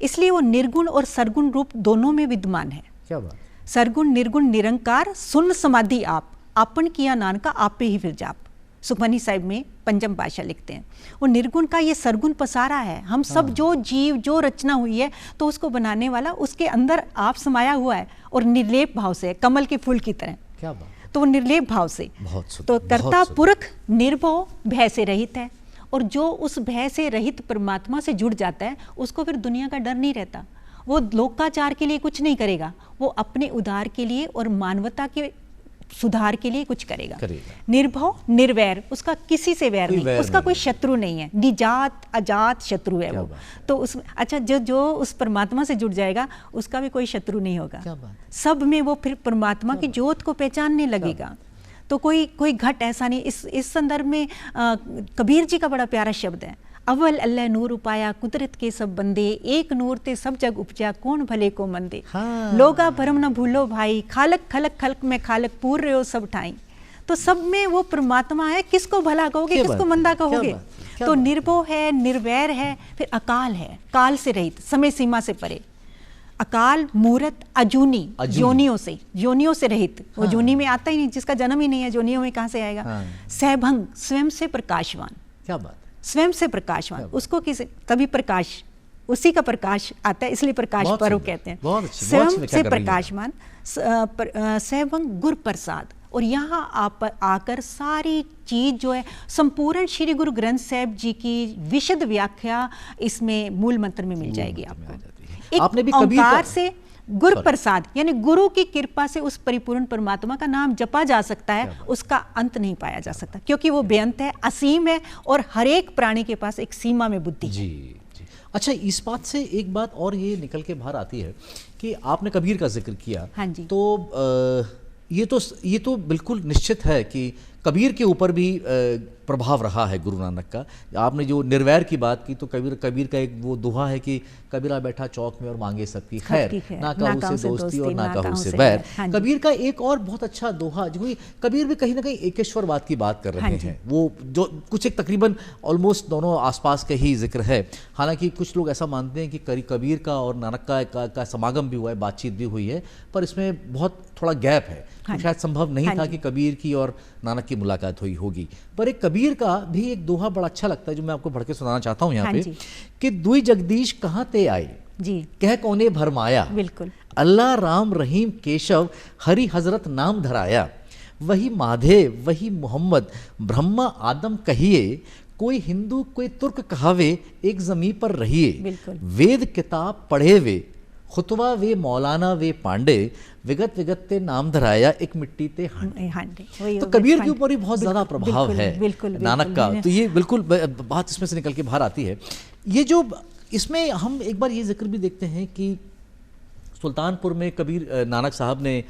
इसलिए वो निर्गुण और सरगुण रूप दोनों में विद्यमान है। क्या बात। सरगुण निर्गुण निरंकार, सुन समाधि आप, आपन किया नानका आपे ही फिर जाप। सुखमनी साहिब में पंचम पातशाह लिखते हैं। वो निर्गुण का ये सरगुण पसारा है। हम सब जो जीव, जो रचना हुई है, तो उसको बनाने वाला उसके अंदर आप समाया हुआ है, और निर्लेप भाव से है, कमल के फूल की तरह। क्या बात। तो वो निर्लेप भाव से, तो कर्ता पुरख निर्भव, भय से रहित है। और जो उस भय से रहित परमात्मा से जुड़ जाता है, उसको फिर दुनिया का डर नहीं रहता। वो लोकाचार के लिए कुछ नहीं करेगा, वो अपने उद्धार के लिए और मानवता के सुधार के लिए कुछ करेगा। निर्भव, निर्वैर, उसका किसी से वैर नहीं, उसका कोई शत्रु नहीं है, निजात अजात शत्रु है वो। तो उस अच्छा जो उस परमात्मा से जुड़ जाएगा, उसका भी कोई शत्रु नहीं होगा। सब में वो फिर परमात्मा की ज्योत को पहचानने लगेगा। तो कोई घट ऐसा नहीं। इस संदर्भ में कबीर जी का बड़ा प्यारा शब्द है, अव्वल अल्लाह नूर उपाया कुदरत के सब बंदे, एक नूर ते सब जग उपजा कौन भले को मंदे। लोगा भरम न भूलो भाई, खालक खलक खलक में खालक पूर रहे हो सब ठाई। तो सब में वो परमात्मा है, किसको भला कहोगे, किसको मंदा कहोगे? तो निर्भव है, निर्वैर है, फिर अकाल है, काल से रहित, समय सीमा से परे। अकाल मूरत अजूनी, जोनियों से रहित, वो जोनी में आता ही नहीं, जिसका जन्म ही नहीं है, जोनियों में कहाँ से आएगा? सहभंग, स्वयं से प्रकाशवान। क्या बात। स्वयं से प्रकाशवान, उसको किसी तभी प्रकाश, उसी का प्रकाश आता है, इसलिए प्रकाश पर्व कहते हैं। स्वयं से प्रकाशवान, सहभंग गुर प्रसाद। और यहाँ आप आकर सारी चीज जो है, संपूर्ण श्री गुरु ग्रंथ साहिब जी की विशद व्याख्या इसमें मूल मंत्र में मिल जाएगी आपको। आपने भी ओंकार से गुरु प्रसाद, यानी गुरु की कृपा से उस परिपूर्ण परमात्मा का नाम जपा जा सकता है, उसका अंत नहीं पाया जा सकता, क्योंकि वो बेअंत है, असीम है, और हर एक प्राणी के पास एक सीमा में बुद्धि है। जी। अच्छा, इस बात से एक बात और ये निकल के बाहर आती है कि आपने कबीर का जिक्र किया। हाँ जी। तो ये तो बिल्कुल निश्चित है कि कबीर के ऊपर भी प्रभाव रहा है गुरु नानक का। आपने जो निर्वैर की बात की, तो कबीर का एक वो दोहा है कि कबीरा बैठा चौक में और मांगे सबकी खैर, ना कहूँ से दोस्ती और ना कहूँ से बैर। कबीर का एक और बहुत अच्छा दोहा, जो कबीर भी कहीं ना कहीं एकेश्वरवाद की बात कर रहे हैं। वो जो कुछ एक तकरीबन ऑलमोस्ट दोनों आसपास का ही जिक्र है। हालांकि कुछ लोग ऐसा मानते हैं कि कबीर का और नानक का समागम भी हुआ है, बातचीत भी हुई है, पर इसमें बहुत थोड़ा गैप है। तो शायद संभव नहीं था कि कबीर की और नानक की मुलाकात हुई होगी। पर एक कबीर का भी एक दोहा बड़ा अच्छा लगता है, जो मैं आपको पढ़ के सुनाना चाहता हूँ यहाँ पे, कि दुई जगदीश कहाँ ते आए जी, कह कौने भरमाया। बिल्कुल। अल्लाह राम रहीम केशव हरि हजरत नाम धराया। वही माधे वही मोहम्मद ब्रह्मा आदम कहिए। कोई हिंदू कोई तुर्क कहावे एक जमी पर रहिए। वेद किताब पढ़े वे खुतवा वे मौलाना वे पांडे। विगत विगत ते नाम धराया एक मिट्टी ते हांडे। तो कबीर के ऊपर ही बहुत ज्यादा प्रभाव है नानक का। तो ये बिल्कुल बात इसमें से निकल के बाहर आती है। ये जो इसमें हम एक बार ये जिक्र भी देखते हैं कि सुल्तानपुर में कबीर नानक साहब ने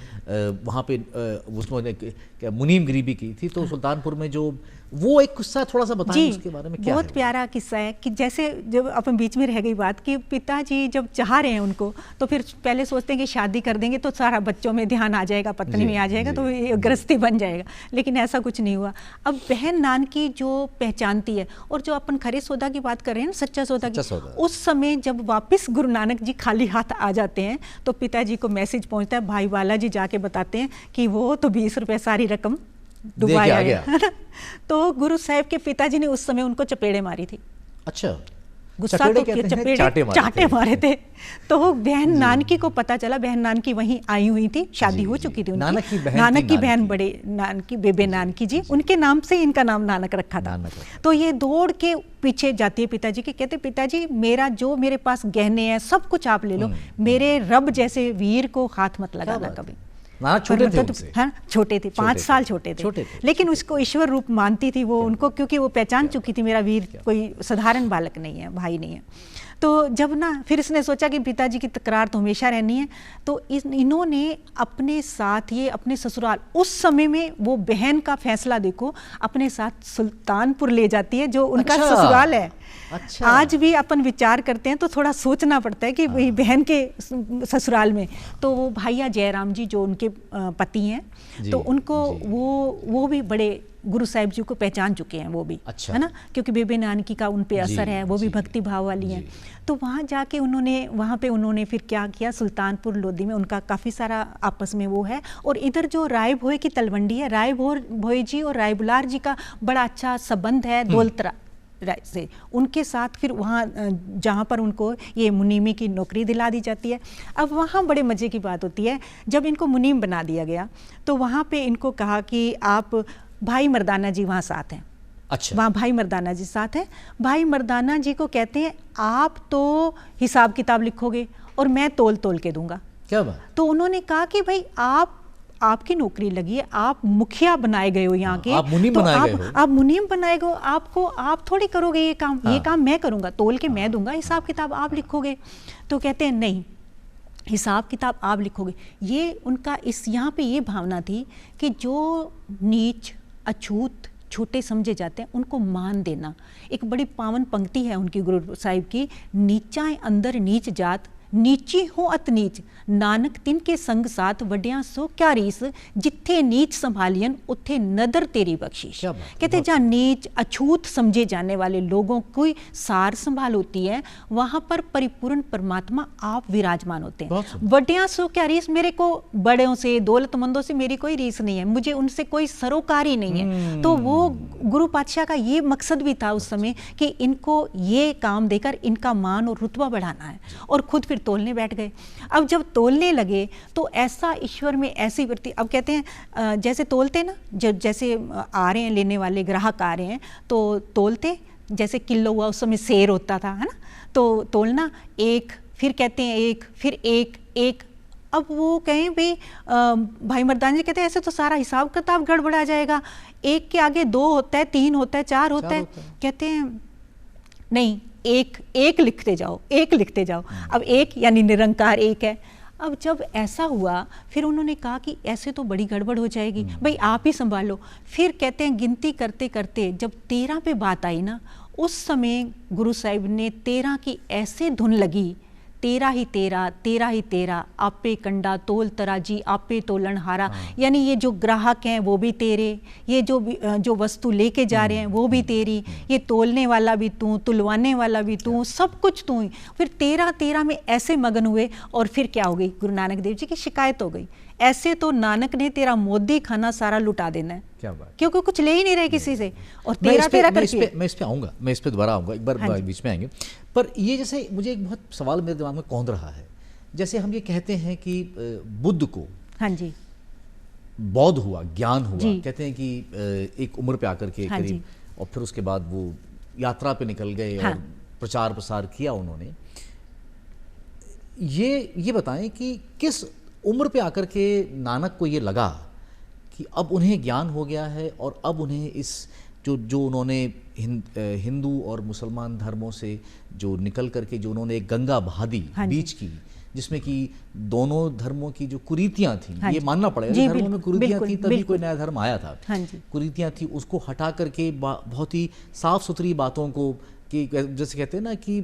वहाँ पे उसमें मुनीम गिरी भी की थी। तो सुल्तानपुर में जो वो एक किस्सा थोड़ा सा बताएं उसके बारे में। क्या बहुत प्यारा किस्सा है कि जैसे जब अपन बीच में रह गई बात कि पिताजी जब चाह रहे हैं उनको, तो फिर पहले सोचते हैं कि शादी कर देंगे तो सारा बच्चों में ध्यान आ जाएगा, पत्नी में आ जाएगा, तो ये गृहस्थी बन जाएगा। लेकिन ऐसा कुछ नहीं हुआ। अब बहन नानकी जो पहचानती है, और जो अपन खरे सौदा की बात कर रहे हैं ना, सच्चा सौदा की, उस समय जब वापस गुरु नानक जी खाली हाथ आ जाते हैं, तो पिताजी को मैसेज पहुंचता है, भाई वाला जी जाके बताते हैं कि वो तो 20 रुपये सारी रकम डुबाया गया। तो गुरु साहब के पिताजी ने उस समय उनको चपेड़े मारी थी। अच्छा। गुस्सा चपेड़े तो कहते हैं, चपेड़े चाटे चाटे मारे मारे थे। तो बहन नानकी को पता चला, बहन नानकी वहीं आई हुई थी, शादी जी, हो जी। चुकी थी उनकी। नानक की बहन नानक थी की बहन नानकी। बड़े नानकी, बेबे नानकी जी, उनके नाम से इनका नाम नानक रखा था। नानक रखा। तो ये दौड़ के पीछे जाती है पिताजी के, कहते पिताजी मेरा जो मेरे पास गहने हैं सब कुछ आप ले लो, मेरे रब जैसे वीर को हाथ मत लगाना बात कभी। नानक छोटे थे मतलब उनसे। हाँ, छोटे थे, 5 थे। साल छोटे थे, लेकिन उसको ईश्वर रूप मानती थी वो उनको, क्योंकि वो पहचान चुकी थी मेरा वीर कोई साधारण बालक नहीं है, भाई नहीं है। तो जब ना फिर इसने सोचा कि पिताजी की तकरार तो हमेशा रहनी है, तो इन्होंने अपने साथ ये अपने ससुराल, उस समय में वो बहन का फैसला देखो, अपने साथ सुल्तानपुर ले जाती है जो उनका अच्छा। ससुराल है। अच्छा। आज भी अपन विचार करते हैं तो थोड़ा सोचना पड़ता है कि वही बहन के ससुराल में, तो वो भैया जयराम जी जो उनके पति हैं, तो उनको वो भी बड़े गुरु साहिब जी को पहचान चुके हैं वो भी। अच्छा। है ना, क्योंकि बेबे नानकी का उन पे असर है, वो भी भक्ति भाव वाली हैं। तो वहाँ जाके वहाँ पे उन्होंने फिर क्या किया, सुल्तानपुर लोधी में उनका काफ़ी सारा आपस में वो है। और इधर जो राय भोय की तलवंडी है, राय भोय जी और राय बुलार जी का बड़ा अच्छा संबंध है दौलतरा से, उनके साथ फिर वहाँ जहाँ पर उनको ये मुनीमी की नौकरी दिला दी जाती है। अब वहाँ बड़े मज़े की बात होती है, जब इनको मुनीम बना दिया गया तो वहाँ पे इनको कहा कि आप, भाई मर्दाना जी वहाँ साथ हैं। अच्छा। वहाँ भाई मर्दाना जी साथ हैं। भाई मर्दाना जी को कहते हैं आप तो हिसाब किताब लिखोगे और मैं तोल तोल के दूंगा। क्या बात। तो उन्होंने कहा कि भाई आपकी नौकरी लगी है, आप मुखिया बनाए गए हो यहाँ के, आप मुनीम तो बनाए गए हो। आप मुनीम बनाए गए हो, आप थोड़ी करोगे ये काम। ये काम मैं करूँगा, तोल के मैं दूंगा, हिसाब किताब आप लिखोगे। तो कहते हैं नहीं, हिसाब किताब आप लिखोगे। ये उनका यहाँ पे ये भावना थी कि जो नीच अछूत छोटे समझे जाते हैं उनको मान देना। एक बड़ी पावन पंक्ति है उनकी गुरु साहिब की, नीचाएं अंदर नीच जात, नीची हो अत नीच, नानक तिन के संग साथ, वड्या सो क्या रीस, जिथे नीच संभालियन उथे नदर तेरी बख्शीश। कहते जहाँ नीच अछूत समझे जाने वाले लोगों की सार संभाल होती है, वहाँ पर परिपूर्ण परमात्मा आप विराजमान होते हैं। वड्या सो क्या रीस, मेरे को बड़ों से दौलतमंदों से मेरी कोई रीस नहीं है, मुझे उनसे कोई सरोकार ही नहीं है। तो वो गुरु पातशाह का ये मकसद भी था उस समय कि इनको ये काम देकर इनका मान और रुतबा बढ़ाना है, और खुद फिर तोलने बैठ गए। अब जब तोलने लगे तो ऐसा ईश्वर में ऐसी वृत्ति, अब कहते हैं जैसे तोलते ना, जब जैसे आ रहे हैं लेने वाले ग्राहक आ रहे हैं तो तोलते, जैसे किलो हुआ उस समय सेर होता था, है ना, तो तोलना एक, फिर कहते हैं एक, फिर एक। अब वो कहें भाई भाई मर्दाना जी कहते हैं ऐसे तो सारा हिसाब किताब गड़बड़ा जाएगा, एक के आगे 2 होता है, 3 होता है, 4 होता है। कहते हैं नहीं, एक लिखते जाओ, एक लिखते जाओ। अब एक यानी निरंकार एक है। अब जब ऐसा हुआ फिर उन्होंने कहा कि ऐसे तो बड़ी गड़बड़ हो जाएगी, भाई आप ही संभालो। फिर कहते हैं गिनती करते करते जब 13 पे बात आई ना, उस समय गुरु साहिब ने 13 की ऐसे धुन लगी, 13 ही 13, 13 ही 13, आपे कंडा तोल तराजी, आपे तोलन हारा। यानी ये जो ग्राहक हैं वो भी तेरे, ये जो वस्तु लेके जा रहे हैं वो भी तेरी, ये तोलने वाला भी तू, तुलवाने वाला भी तू, सब कुछ तू ही। फिर 13 में ऐसे मगन हुए, और फिर क्या हो गई, गुरु नानक देव जी की शिकायत हो गई, ऐसे तो नानक ने तेरा मोदी खाना सारा लुटा देना है। क्या बात, क्योंकि कुछ ले ही नहीं रहे किसी से। और मैं इस पे आऊँगा, मैं इस पे दोबारा आऊँगा, एक बार बीच में आएंगे। पर ये जैसे मुझे एक बहुत सवाल मेरे दिमाग में कौंध रहा है, जैसे हम ये कहते हैं कि बुद्ध को, हाँ जी, बौद्ध हुआ, ज्ञान हुआ, कहते हैं कि एक उम्र पे आकर के करीब, और फिर उसके बाद वो यात्रा पे निकल गए और प्रचार प्रसार किया उन्होंने। ये बताएं कि किस उम्र पे आकर के नानक को ये लगा कि अब उन्हें ज्ञान हो गया है, और अब उन्हें इस जो उन्होंने हिंदू और मुसलमान धर्मों से जो निकल करके जो उन्होंने एक गंगा बहा दी बीच की, जिसमें कि दोनों धर्मों की जो कुरीतियां थी, ये मानना पड़ेगा, धर्मों में कुरीतियां थी तभी कोई नया धर्म आया था, कुरीतियां थी, उसको हटा करके बहुत ही साफ सुथरी बातों को, कि जैसे कहते हैं ना कि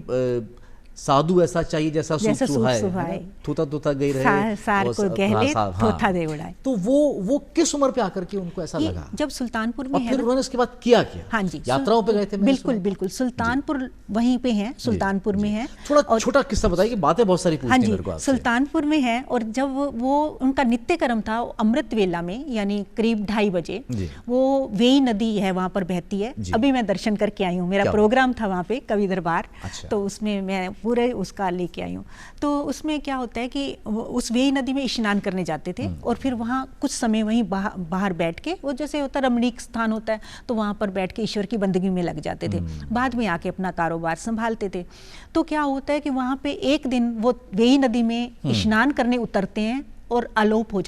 साधु ऐसा चाहिए जैसा जैसा सूप सुहाए, सुहाए। है ना? थूता थूता गई रहे सार और को हाँ, गहले हाँ। थोथा दे उड़ाए। तो वो किस उम्र पे आकर के उनको ऐसा ये लगा? जब सुल्तानपुर में और है फिर ना, उन्होंने इसके बाद किया क्या? हाँ जी, यात्राओं पे गए थे, मैंने बिल्कुल सुना। बिल्कुल, सुल्तानपुर वहीं पे है, सुल्तानपुर में है। थोड़ा और छोटा किस्सा बताइए, बातें बहुत सारी हाँ पूछनी जी, मेरे को आपसे। सुल्तानपुर में है। और जब वो उनका नित्य कर्म था अमृत वेला में, यानी करीब 2:30 बजे, जी। वो वेई नदी है वहाँ पर बहती है। जी। अभी मैं दर्शन करके आई हूँ, मेरा क्या प्रोग्राम था वहाँ पे कवि दरबार, अच्छा। तो उसमें मैं पूरे उसका लेके आई हूँ। तो उसमें क्या होता है कि उस वेई नदी में स्नान करने जाते थे और फिर वहाँ कुछ समय वहीं बाहर बैठ के, वो जैसे होता रमणीक स्थान होता है, तो वहाँ पर बैठ के ईश्वर की बंदगी में लग जाते थे। बाद में आके अपना कारोबार संभालते थे। तो क्या होता है कि वहाँ पे एक दिन वो वेई नदी में स्नान करने उतरते हैं और आलोप हो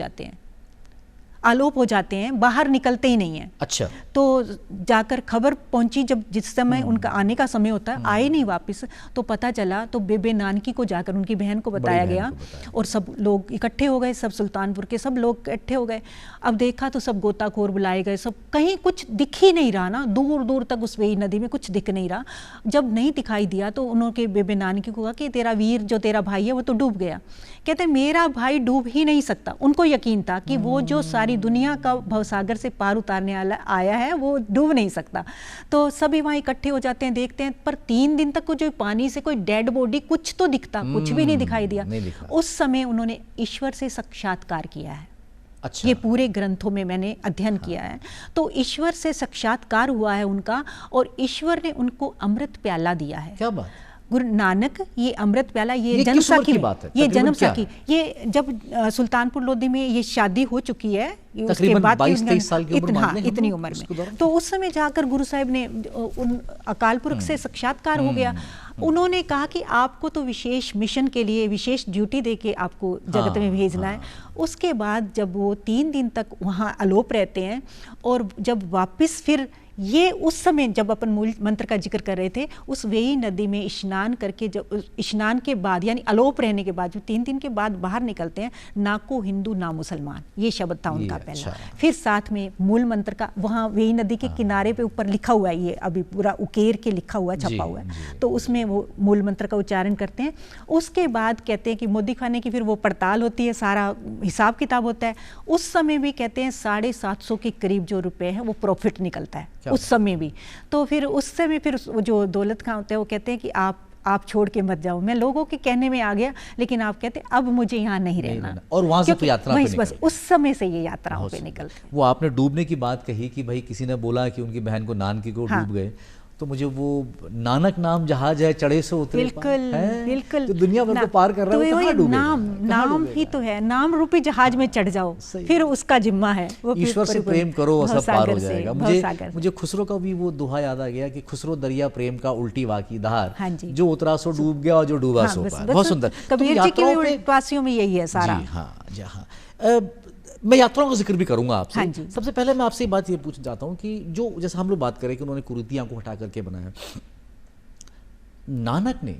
जाते हैं, बाहर निकलते ही नहीं है। अच्छा। तो जाकर खबर पहुंची, जब जिस समय उनका आने का समय होता है, आए नहीं वापस, तो पता चला, तो बेबे नानकी को जाकर उनकी बहन को बताया गया और सब लोग इकट्ठे हो गए, सब सुल्तानपुर के सब लोग इकट्ठे हो गए। अब देखा तो सब गोताखोर बुलाए गए, सब कहीं कुछ दिख ही नहीं रहा ना, दूर दूर तक उस वेई नदी में कुछ दिख नहीं रहा। जब नहीं दिखाई दिया तो उन्होंने बेबे नानकी को कहा कि तेरा वीर जो तेरा भाई है वो तो डूब गया। कहते मेरा भाई डूब ही नहीं सकता। उनको यकीन था कि वो जो सारी दुनिया का भवसागर से पार उतारने वाला आया है वो डूब नहीं सकता। तो सभी वहाँ इकट्ठे हो जाते हैं, देखते हैं, पर 3 दिन तक जो पानी से कोई डेड बॉडी कुछ तो दिखता, कुछ भी नहीं दिखाई दिया। उस समय उन्होंने ईश्वर से साक्षात्कार किया है। अच्छा। ये पूरे ग्रंथों में मैंने अध्ययन किया है। तो ईश्वर से साक्षात्कार हुआ है उनका, और ईश्वर ने उनको अमृत प्याला दिया है। क्या बात? गुरु नानक, ये अमृत प्याला, ये किस उम्र की में बात है? ये तकरीबन जन्म क्या साखी, ये जब सुल्तानपुर लोधी में ये शादी हो चुकी है, उसके तकरीबन बाद 22-23 साल की उम्र मान लें हम इतनी लोग उम्र में, उसके दौरान। तो उस समय जाकर गुरु साहिब ने उन अकाल पुरख से साक्षात्कार हो गया। उन्होंने कहा कि आपको तो विशेष मिशन के लिए विशेष ड्यूटी दे के आपको जगत में भेजना है। उसके बाद जब वो 3 दिन तक वहाँ अलोप रहते हैं, और जब वापस फिर ये उस समय जब अपन मूल मंत्र का जिक्र कर रहे थे, उस वेई नदी में स्नान करके, जब स्नान के बाद यानी अलोप रहने के बाद जो 3 दिन के बाद बाहर निकलते हैं, ना को हिंदू ना मुसलमान, ये शब्द था उनका पहला। अच्छा। फिर साथ में मूल मंत्र का वहाँ वेई नदी के किनारे पे ऊपर लिखा हुआ है, ये अभी पूरा उकेर के लिखा हुआ, छपा हुआ है, तो उसमें वो मूल मंत्र का उच्चारण करते हैं। उसके बाद कहते हैं कि मोदी खाने की फिर वो पड़ताल होती है, सारा हिसाब किताब होता है। उस समय भी कहते हैं 750 के करीब जो रुपए हैं वो प्रॉफिट निकलता है उस समय भी। तो फिर उस समय फिर जो दौलत खां होते हैं वो कहते हैं कि आप छोड़ के मत जाओ। मैं लोगों के कहने में आ गया, लेकिन आप कहते अब मुझे यहाँ नहीं रहना। और वहां से तो यात्रा पे बस उस समय से ये यात्राओं पे निकलते। वो आपने डूबने की बात कही कि भाई किसी ने बोला कि उनकी बहन को नानकी को डूब गए, तो मुझे वो नानक नाम जहाज है, चढ़े से उतरे, बिल्कुल तो दुनिया भर को पार कर रहा है, तो वो कहाँ डूबेगा? नाम ही तो है, नाम रूपी जहाज में चढ़ जाओ, फिर उसका जिम्मा है वो, ईश्वर से प्रेम करो और सब पार हो जाएगा। मुझे खुसरो का भी वो दोहा याद आ गया कि खुसरो दरिया प्रेम का उल्टी वाकी धार, जो उतरा सो डूब गया और जो डूबा सो पार। बहुत सुंदर। कबीर जी की उल्टवासियों में यही है सारा। जी हाँ। मैं यात्राओं का जिक्र भी करूंगा आपसे। हाँ जी। सबसे पहले मैं आपसे बात ये पूछना चाहता हूँ कि जो जैसे हम लोग बात करें कि उन्होंने कुरीतियां को हटा करके बनाया, नानक ने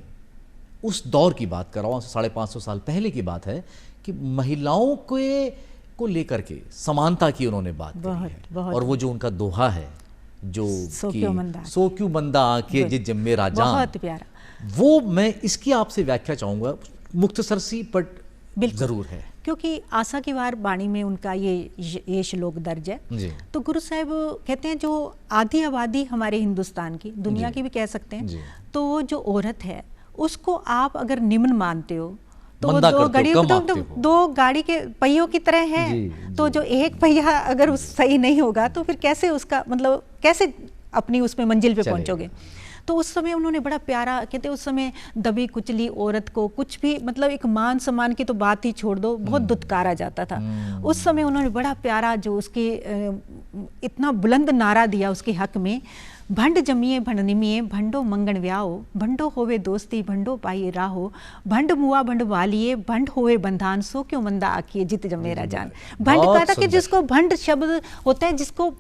उस दौर की बात कर रहा हूँ, 550 साल पहले की बात है, कि महिलाओं को लेकर के समानता की उन्होंने बात करी है। और वो जो उनका दोहा है, जो सो क्यों बंदा आके जे जम्मे राजा, बहुत प्यारा, वो मैं इसकी आपसे व्याख्या चाहूंगा, मुख्तसर सी बट जरूर है, क्योंकि आशा की वार वाणी में उनका ये श्लोक दर्ज है। तो गुरु साहब कहते हैं जो आधी आबादी हमारे हिंदुस्तान की, दुनिया की भी कह सकते हैं, तो वो जो औरत है उसको आप अगर निम्न मानते हो तो दो गाड़ी के पहियों की तरह है। तो जो एक पहिया अगर सही नहीं होगा तो फिर कैसे उसका मतलब कैसे अपनी उसमें मंजिल पे पहुंचोगे। तो उस समय उन्होंने बड़ा प्यारा, कहते उस समय दबी कुचली औरत को कुछ भी मतलब एक मान सम्मान की तो बात ही छोड़ दो, बहुत दुत्कारा जाता था। उस समय उन्होंने बड़ा प्यारा जो उसके इतना बुलंद नारा दिया उसके हक में, भंड जमिए भंड निमिए भंडो मंगन व्याओ, भंडो होवे दोस्ती भंडो पाइए राहो, भंड मुआ भंड वालिए भंड होवे बंधान, सो क्यों मंदा आखिए जित जम मेरा जान। भंड कहता कि जिसको भंड शब्द होता है जिसको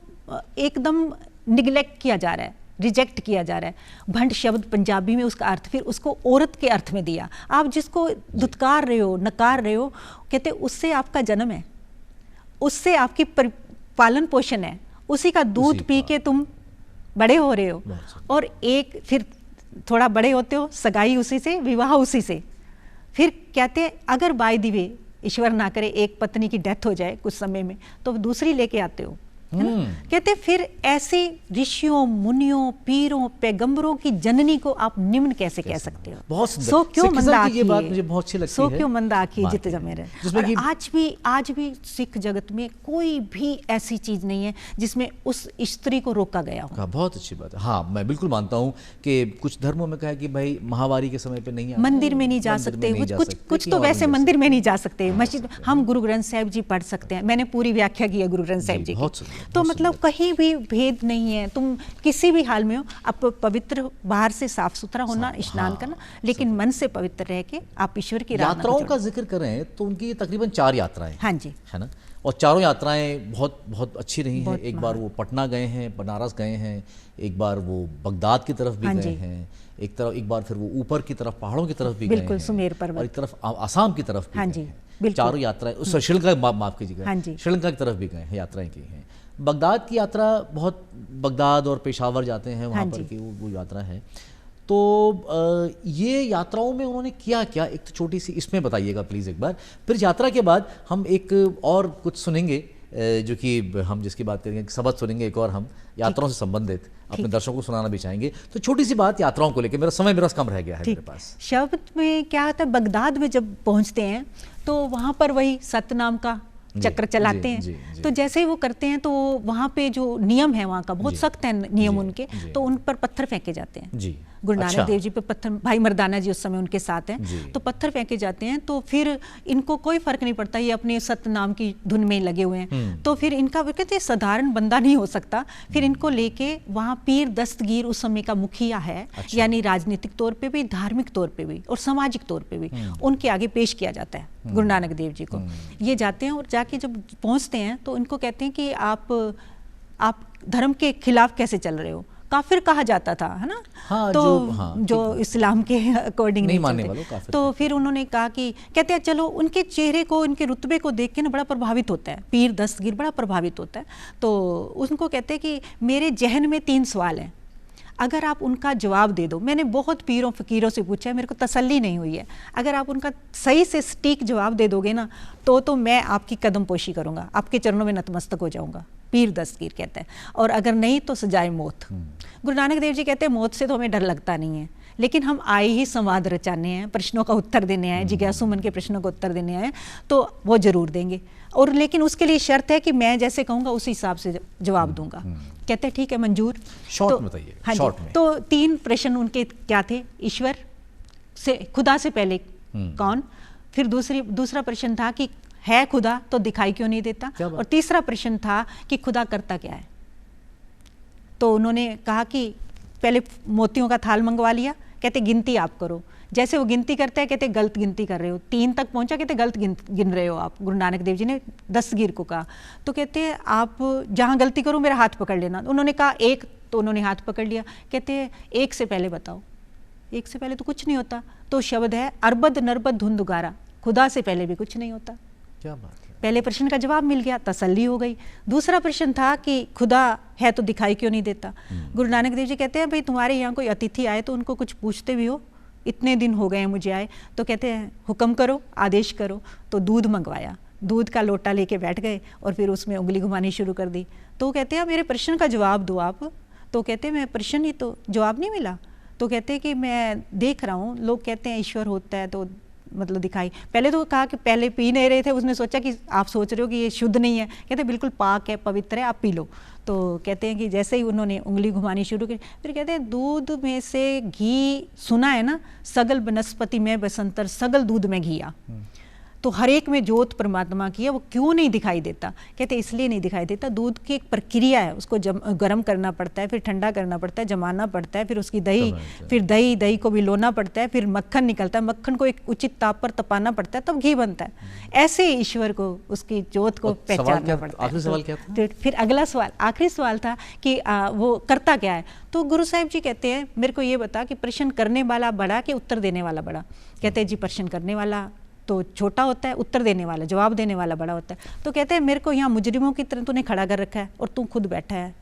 एकदम निगलेक्ट किया जा रहा है, रिजेक्ट किया जा रहा है। भंड शब्द पंजाबी में उसका अर्थ फिर उसको औरत के अर्थ में दिया। आप जिसको दुत्कार रहे हो, नकार रहे हो, कहते उससे आपका जन्म है, उससे आपकी पालन पोषण है, उसी का दूध पी के तुम बड़े हो रहे हो। और एक फिर थोड़ा बड़े होते हो, सगाई उसी से, विवाह उसी से। फिर कहते हैं अगर बाय द वे ईश्वर ना करे एक पत्नी की डेथ हो जाए कुछ समय में, तो दूसरी लेके आते हो, है ना? कहते फिर ऐसे ऋषियों, मुनियों, पीरों, पैगंबरों की जननी को आप निम्न कैसे कह सकते हो? बहुत सुंदर। सो क्यों मंदा आखी, ये बात मुझे बहुत अच्छी लगती सो है। क्यों मंदा आखी जित जमे रहे। जिसमें कि आज भी सिख जगत में कोई भी ऐसी चीज नहीं है जिसमें उस स्त्री को रोका गया हो। बहुत अच्छी बात है। हाँ, मैं बिल्कुल मानता हूँ कि कुछ धर्मों में कहा है कि भाई महावारी के समय पे नहीं, मंदिर में नहीं जा सकते, कुछ तो वैसे मंदिर में नहीं जा सकते, मस्जिद। हम गुरु ग्रंथ साहिब जी पढ़ सकते हैं, मैंने पूरी व्याख्या की है गुरु ग्रंथ साहिब जी की। तो मतलब कहीं भी भेद नहीं है, तुम किसी भी हाल में हो, आप पवित्र, बाहर से साफ सुथरा होना, स्नान करना, लेकिन मन से पवित्र रह के आप ईश्वर की यात्राओं का जिक्र करें तो उनकी तकरीबन 4 यात्राएं, हाँ जी, है ना? और चारों यात्राएं बहुत बहुत अच्छी रही हैं। एक बार वो पटना गए हैं, बनारस गए हैं, एक बार वो बगदाद की तरफ भी गए हैं, एक बार फिर वो ऊपर की तरफ पहाड़ों की तरफ भी गए हैं, सुमेर पर्वत, और एक तरफ आसाम की तरफ भी गए हैं। चारों यात्राएं, श्रीलंका, माफ कीजिएगा, श्रीलंका की तरफ भी गए हैं, यात्राएं की हैं। बगदाद की यात्रा बहुत, बगदाद और पेशावर जाते हैं वहाँ पर की वो यात्रा है। तो ये यात्राओं में उन्होंने किया क्या, एक तो छोटी सी इसमें बताइएगा प्लीज़ एक बार। फिर यात्रा के बाद हम एक और कुछ सुनेंगे जो कि हम जिसकी बात करेंगे, सबक सुनेंगे एक और हम यात्राओं से संबंधित, अपने दर्शकों को सुनाना भी चाहेंगे। तो छोटी सी बात यात्राओं को लेकर, मेरा समय कम रह गया है मेरे पास। शब्द में क्या होता है, बगदाद में जब पहुँचते हैं तो वहाँ पर वही सतनाम का चक्र चलाते हैं। तो जैसे ही वो करते हैं तो वहाँ पे जो नियम है वहाँ का बहुत सख्त है नियम उनके, तो उन पर पत्थर फेंके जाते हैं। गुरु नानक देव जी पे पत्थर, भाई मर्दाना जी उस समय उनके साथ हैं, तो पत्थर फेंके जाते हैं। तो फिर इनको कोई फर्क नहीं पड़ता, ये अपने सतनाम की धुन में लगे हुए हैं। तो फिर इनका कहते हैं साधारण बंदा नहीं हो सकता, फिर इनको लेके वहाँ पीर दस्तगीर उस समय का मुखिया है, यानी राजनीतिक तौर पे भी, धार्मिक तौर पे भी और सामाजिक तौर पे भी, उनके आगे पेश किया जाता है गुरु नानक देव जी को। ये जाते हैं और जाके जब पहुँचते हैं तो इनको कहते हैं कि आप धर्म के खिलाफ कैसे चल रहे हो, काफिर कहा जाता था, है ना? हाँ, तो जो इस्लाम के अकॉर्डिंग नहीं मानने वालों काफिर। तो फिर उन्होंने कहा कि कहते हैं चलो, उनके चेहरे को, उनके रुतबे को देख के ना बड़ा प्रभावित होता है, पीर दस्तगीर बड़ा प्रभावित होता है। तो उनको कहते हैं कि मेरे जहन में 3 सवाल हैं, अगर आप उनका जवाब दे दो। मैंने बहुत पीरों फकीरों से पूछा है, मेरे को तसल्ली नहीं हुई है। अगर आप उनका सही से सटीक जवाब दे दोगे ना तो मैं आपकी कदम पोशी करूँगा, आपके चरणों में नतमस्तक हो जाऊँगा, पीर दस्तगीर कहता है। और अगर नहीं तो सजाए मौत। गुरु नानक देव जी कहते हैं मौत से तो हमें डर लगता नहीं है, लेकिन हम आए ही संवाद रचाने हैं, प्रश्नों का उत्तर देने आए, जिज्ञासु मन के प्रश्नों का उत्तर देने आए, तो वो जरूर देंगे। और लेकिन उसके लिए शर्त है कि मैं जैसे कहूँगा उसी हिसाब से जवाब दूंगा। कहते हैं ठीक है, मंजूर। शॉर्ट में बताइए। हाँ जी, तो 3 प्रश्न उनके क्या थे? ईश्वर से, खुदा से पहले कौन, फिर दूसरा प्रश्न था कि है खुदा तो दिखाई क्यों नहीं देता, और तीसरा प्रश्न था कि खुदा करता क्या है। तो उन्होंने कहा कि पहले मोतियों का थाल मंगवा लिया, कहते गिनती आप करो। जैसे वो गिनती करते हैं, कहते गलत गिनती कर रहे हो, 3 तक पहुंचा, कहते गलत गिन रहे हो आप। गुरु नानक देव जी ने दस्तगीर को कहा। तो कहते आप जहां गलती करो मेरा हाथ पकड़ लेना। उन्होंने कहा 1, तो उन्होंने हाथ पकड़ लिया। कहते 1 से पहले बताओ। 1 से पहले तो कुछ नहीं होता। तो शब्द है अरबद नरबद धुंधुगारा, खुदा से पहले भी कुछ नहीं होता। क्या बात है। पहले प्रश्न का जवाब मिल गया, तसल्ली हो गई। दूसरा प्रश्न था कि खुदा है तो दिखाई क्यों नहीं देता। गुरु नानक देव जी कहते हैं भाई तुम्हारे यहाँ कोई अतिथि आए तो उनको कुछ पूछते भी हो, इतने दिन हो गए हैं मुझे आए, तो कहते हैं हुक्म करो, आदेश करो। तो दूध मंगवाया, दूध का लोटा लेके बैठ गए और फिर उसमें उंगली घुमानी शुरू कर दी। तो कहते हैं मेरे प्रश्न का जवाब दो आप। तो कहते हैं मैं प्रश्न ही तो जवाब नहीं मिला। तो कहते हैं कि मैं देख रहा हूँ, लोग कहते हैं ईश्वर होता है तो मतलब दिखाई। पहले तो कहा कि पहले पी नहीं रहे थे, उसने सोचा कि आप सोच रहे हो कि ये शुद्ध नहीं है। कहते बिल्कुल पाक है, पवित्र है, आप पी लो। तो कहते हैं कि जैसे ही उन्होंने उंगली घुमानी शुरू की, फिर कहते हैं दूध में से घी, सुना है ना, सगल बनस्पति में बसंतर, सगल दूध में घिया। तो हर एक में ज्योत परमात्मा की है, वो क्यों नहीं दिखाई देता? कहते इसलिए नहीं दिखाई देता, दूध की एक प्रक्रिया है, उसको गर्म करना पड़ता है, फिर ठंडा करना पड़ता है, जमाना पड़ता है, फिर उसकी दही, फिर दही को भी लोना पड़ता है, फिर मक्खन निकलता है, मक्खन को एक उचित ताप पर तपाना पड़ता है, तब घी बनता है। ऐसे ईश्वर को, उसकी ज्योत को पहचानना पड़ता है। आखिरी सवाल क्या था? तो फिर अगला सवाल, आखिरी सवाल था कि वो करता क्या है। तो गुरु साहिब जी कहते हैं मेरे को ये बता कि प्रश्न करने वाला बड़ा कि उत्तर देने वाला बड़ा? कहते हैं जी प्रश्न करने वाला तो छोटा होता है, उत्तर देने वाला, जवाब देने वाला बड़ा होता है। तो कहते हैं मेरे को यहाँ मुजरिमों की तरह तूने खड़ा कर रखा है और तू खुद बैठा है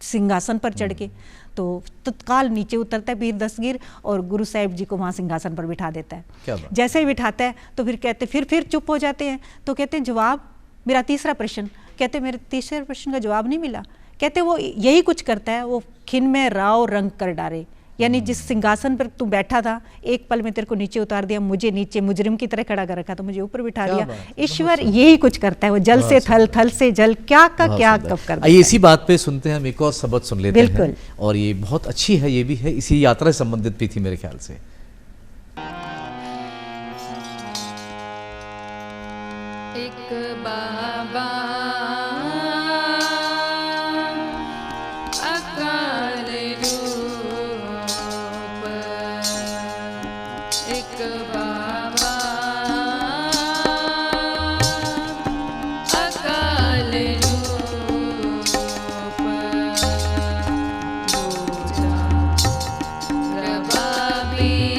सिंहासन पर चढ़ के, तो तत्काल नीचे उतरता है पीर दस्तगीर और गुरु साहिब जी को वहाँ सिंहासन पर बिठा देता है। क्या बात। जैसे ही बिठाता है तो फिर कहते फिर चुप हो जाते हैं। तो कहते हैं जवाब, मेरा तीसरा प्रश्न, कहते मेरे तीसरे प्रश्न का जवाब नहीं मिला। कहते वो यही कुछ करता है, वो खिन में राव रंग कर डारे, यानी जिस सिंहासन पर तू बैठा था एक पल में तेरे को नीचे उतार दिया, मुझे नीचे मुजरिम की तरह खड़ा कर रखा तो मुझे ऊपर बिठा दिया। ईश्वर यही कुछ करता है, वो जल से थल, थल से जल, क्या का क्या कब कर। आइए इसी बात पे सुनते हैं, हम एक और सबक सुन लेते हैं। बिल्कुल। और ये बहुत अच्छी है, ये भी है, इसी यात्रा से संबंधित भी थी मेरे ख्याल से। एक बाबा अकाल रूप, एक बाबा अकाल रूप, दूजा रबाबी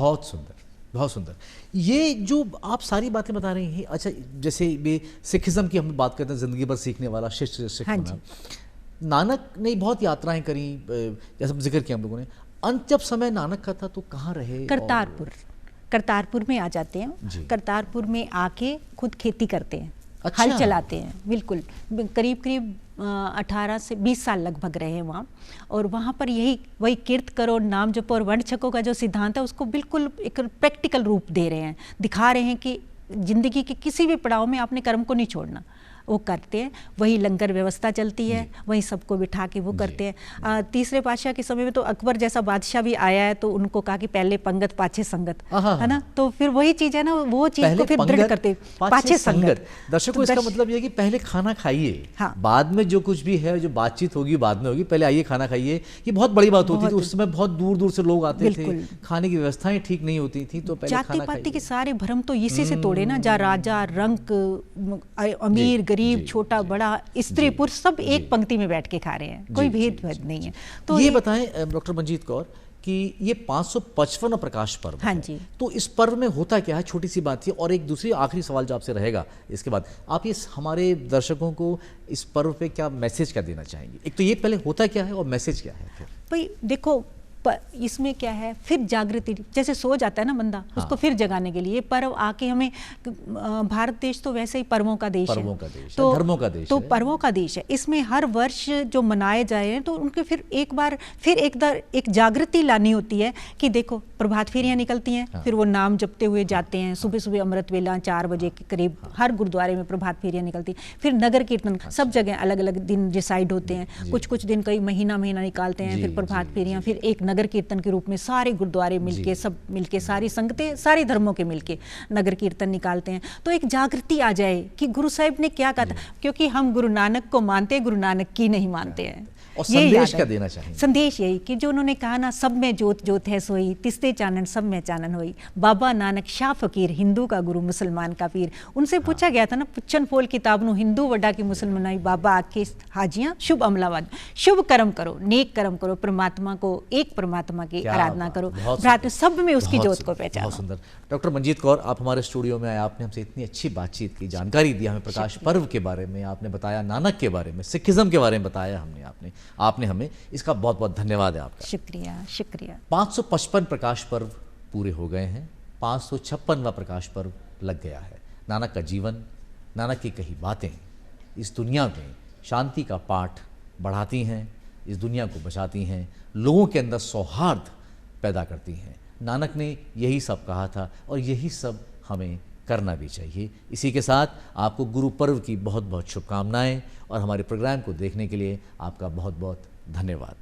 बहुत सुंदर, बहुत सुंदर। ये जो आप सारी बातें बता रही हैं, अच्छा जैसे ये सिखिज्म की हम बात करते हैं, ज़िंदगी भर सीखने वाला शिष्य सिख हाँ होना। नानक ने बहुत यात्राएं करी, जैसे जिक्र किया हम लोगों ने। अंत जब समय नानक का था तो कहाँ रहे? करतारपुर, करतारपुर में आ जाते जी। हैं। करतारपुर में आके खुद खेती करते हैं, अच्छा। हल चलाते हैं। बिल्कुल, करीब करीब 18 से 20 साल लगभग रहे हैं वहाँ। और वहाँ पर वही कीर्त करो, नाम जपो और वंड छको का जो सिद्धांत है उसको बिल्कुल एक प्रैक्टिकल रूप दे रहे हैं, दिखा रहे हैं कि जिंदगी के किसी भी पड़ाव में आपने कर्म को नहीं छोड़ना। वो करते हैं, वही लंगर व्यवस्था चलती है, वही सबको बिठा के वो करते हैं। तीसरे पातशाह के समय में तो अकबर जैसा बादशाह भी आया है, तो उनको कहा कि पहले पंगत पाछे संगत, है ना। तो फिर वही चीज़ है ना, वो चीज़ को फिर दृढ़ करते, पाछे संगत। दर्शकों, इसका मतलब ये है कि पहले खाना खाइए, हाँ। बाद में जो कुछ भी है, जो बातचीत होगी बाद में होगी, पहले आइए खाना खाइए। ये बहुत बड़ी बात होती थी उस समय, बहुत दूर दूर से लोग आते थे, खाने की व्यवस्थाएं ठीक नहीं होती थी, तो पहले जाति पाति के सारे भ्रम तो इसी से तोड़े ना, जा राजा रंक, अमीर गरीब, छोटा बड़ा, स्त्री पुरुष, सब एक पंक्ति में बैठ के खा रहे हैं, कोई भेद नहीं है। तो ये बताएं डॉक्टर मंजीत कौर कि ये 555वां प्रकाश पर्व हाँ है, जी। तो इस पर्व में होता क्या है? छोटी सी बात थी। और एक दूसरी आखिरी सवाल जो आपसे रहेगा इसके बाद, आप ये हमारे दर्शकों को इस पर्व पे क्या मैसेज क्या देना चाहेंगे? एक तो ये पहले होता क्या है और मैसेज क्या है फिर? भाई देखो, इसमें क्या है, फिर जागृति, जैसे सो जाता है ना बंदा, उसको फिर जगाने के लिए पर्व आके हमें, भारत देश तो वैसे ही पर्वों का देश है, पर्वों का देश है, धर्मों का देश तो है, पर्वों का देश है। इसमें हर वर्ष जो मनाए जाए हैं, तो उनके फिर एक बार फिर एक जागृति लानी होती है कि देखो प्रभात फेरियां निकलती हैं, फिर वो नाम जपते हुए जाते हैं। सुबह सुबह अमृत वेला 4 बजे के करीब हर गुरुद्वारे में प्रभात फेरियां निकलती हैं। फिर नगर कीर्तन, सब जगह अलग अलग दिन डिसाइड होते हैं, कुछ दिन कई महीना निकालते हैं, फिर प्रभात फेरियां, फिर एक नगर कीर्तन के रूप में सारे गुरुद्वारे मिलके, सब मिलके, सारी संगतें, सारे धर्मों के मिलके नगर कीर्तन निकालते हैं। तो एक जागृति आ जाए कि गुरु साहिब ने क्या कहा था, क्योंकि हम गुरु नानक को मानते हैं, गुरु नानक की नहीं मानते हैं। और संदेश क्या देना चाहिए? संदेश यही कि जो उन्होंने कहा ना, सब में जोत जोत है सोई, तिस्ते चानन सब में चानन होई, बाबा नानक शाह फकीर, हिंदू का गुरु मुसलमान का पीर। उनसे पूछा गया था ना, पुच्छन फोल किताब नु हिंदू वड्डा की मुसलमानाई, बाबा आखे हाजियां शुभ अमलावाद, शुभ कर्म करो, नेक कर्म करो, परमात्मा को, एक परमात्मा की आराधना करो, भ्रातृ सब में उसकी जोत को पहचानो। बहुत सुंदर। डॉक्टर मंजीत कौर, आप हमारे स्टूडियो में आए, आपने हमसे इतनी अच्छी बातचीत की, जानकारी दी हमें प्रकाश पर्व के बारे में, आपने बताया नानक के बारे में, सिखिज्म के बारे में बताया आपने हमें, इसका बहुत बहुत धन्यवाद है आपका। शुक्रिया, शुक्रिया। 555 प्रकाश पर्व पूरे हो गए हैं, 556वां प्रकाश पर्व लग गया है। नानक का जीवन, नानक की कही बातें इस दुनिया में शांति का पाठ बढ़ाती हैं, इस दुनिया को बचाती हैं, लोगों के अंदर सौहार्द पैदा करती हैं। नानक ने यही सब कहा था और यही सब हमें करना भी चाहिए। इसी के साथ आपको गुरु पर्व की बहुत बहुत शुभकामनाएं और हमारे प्रोग्राम को देखने के लिए आपका बहुत बहुत धन्यवाद।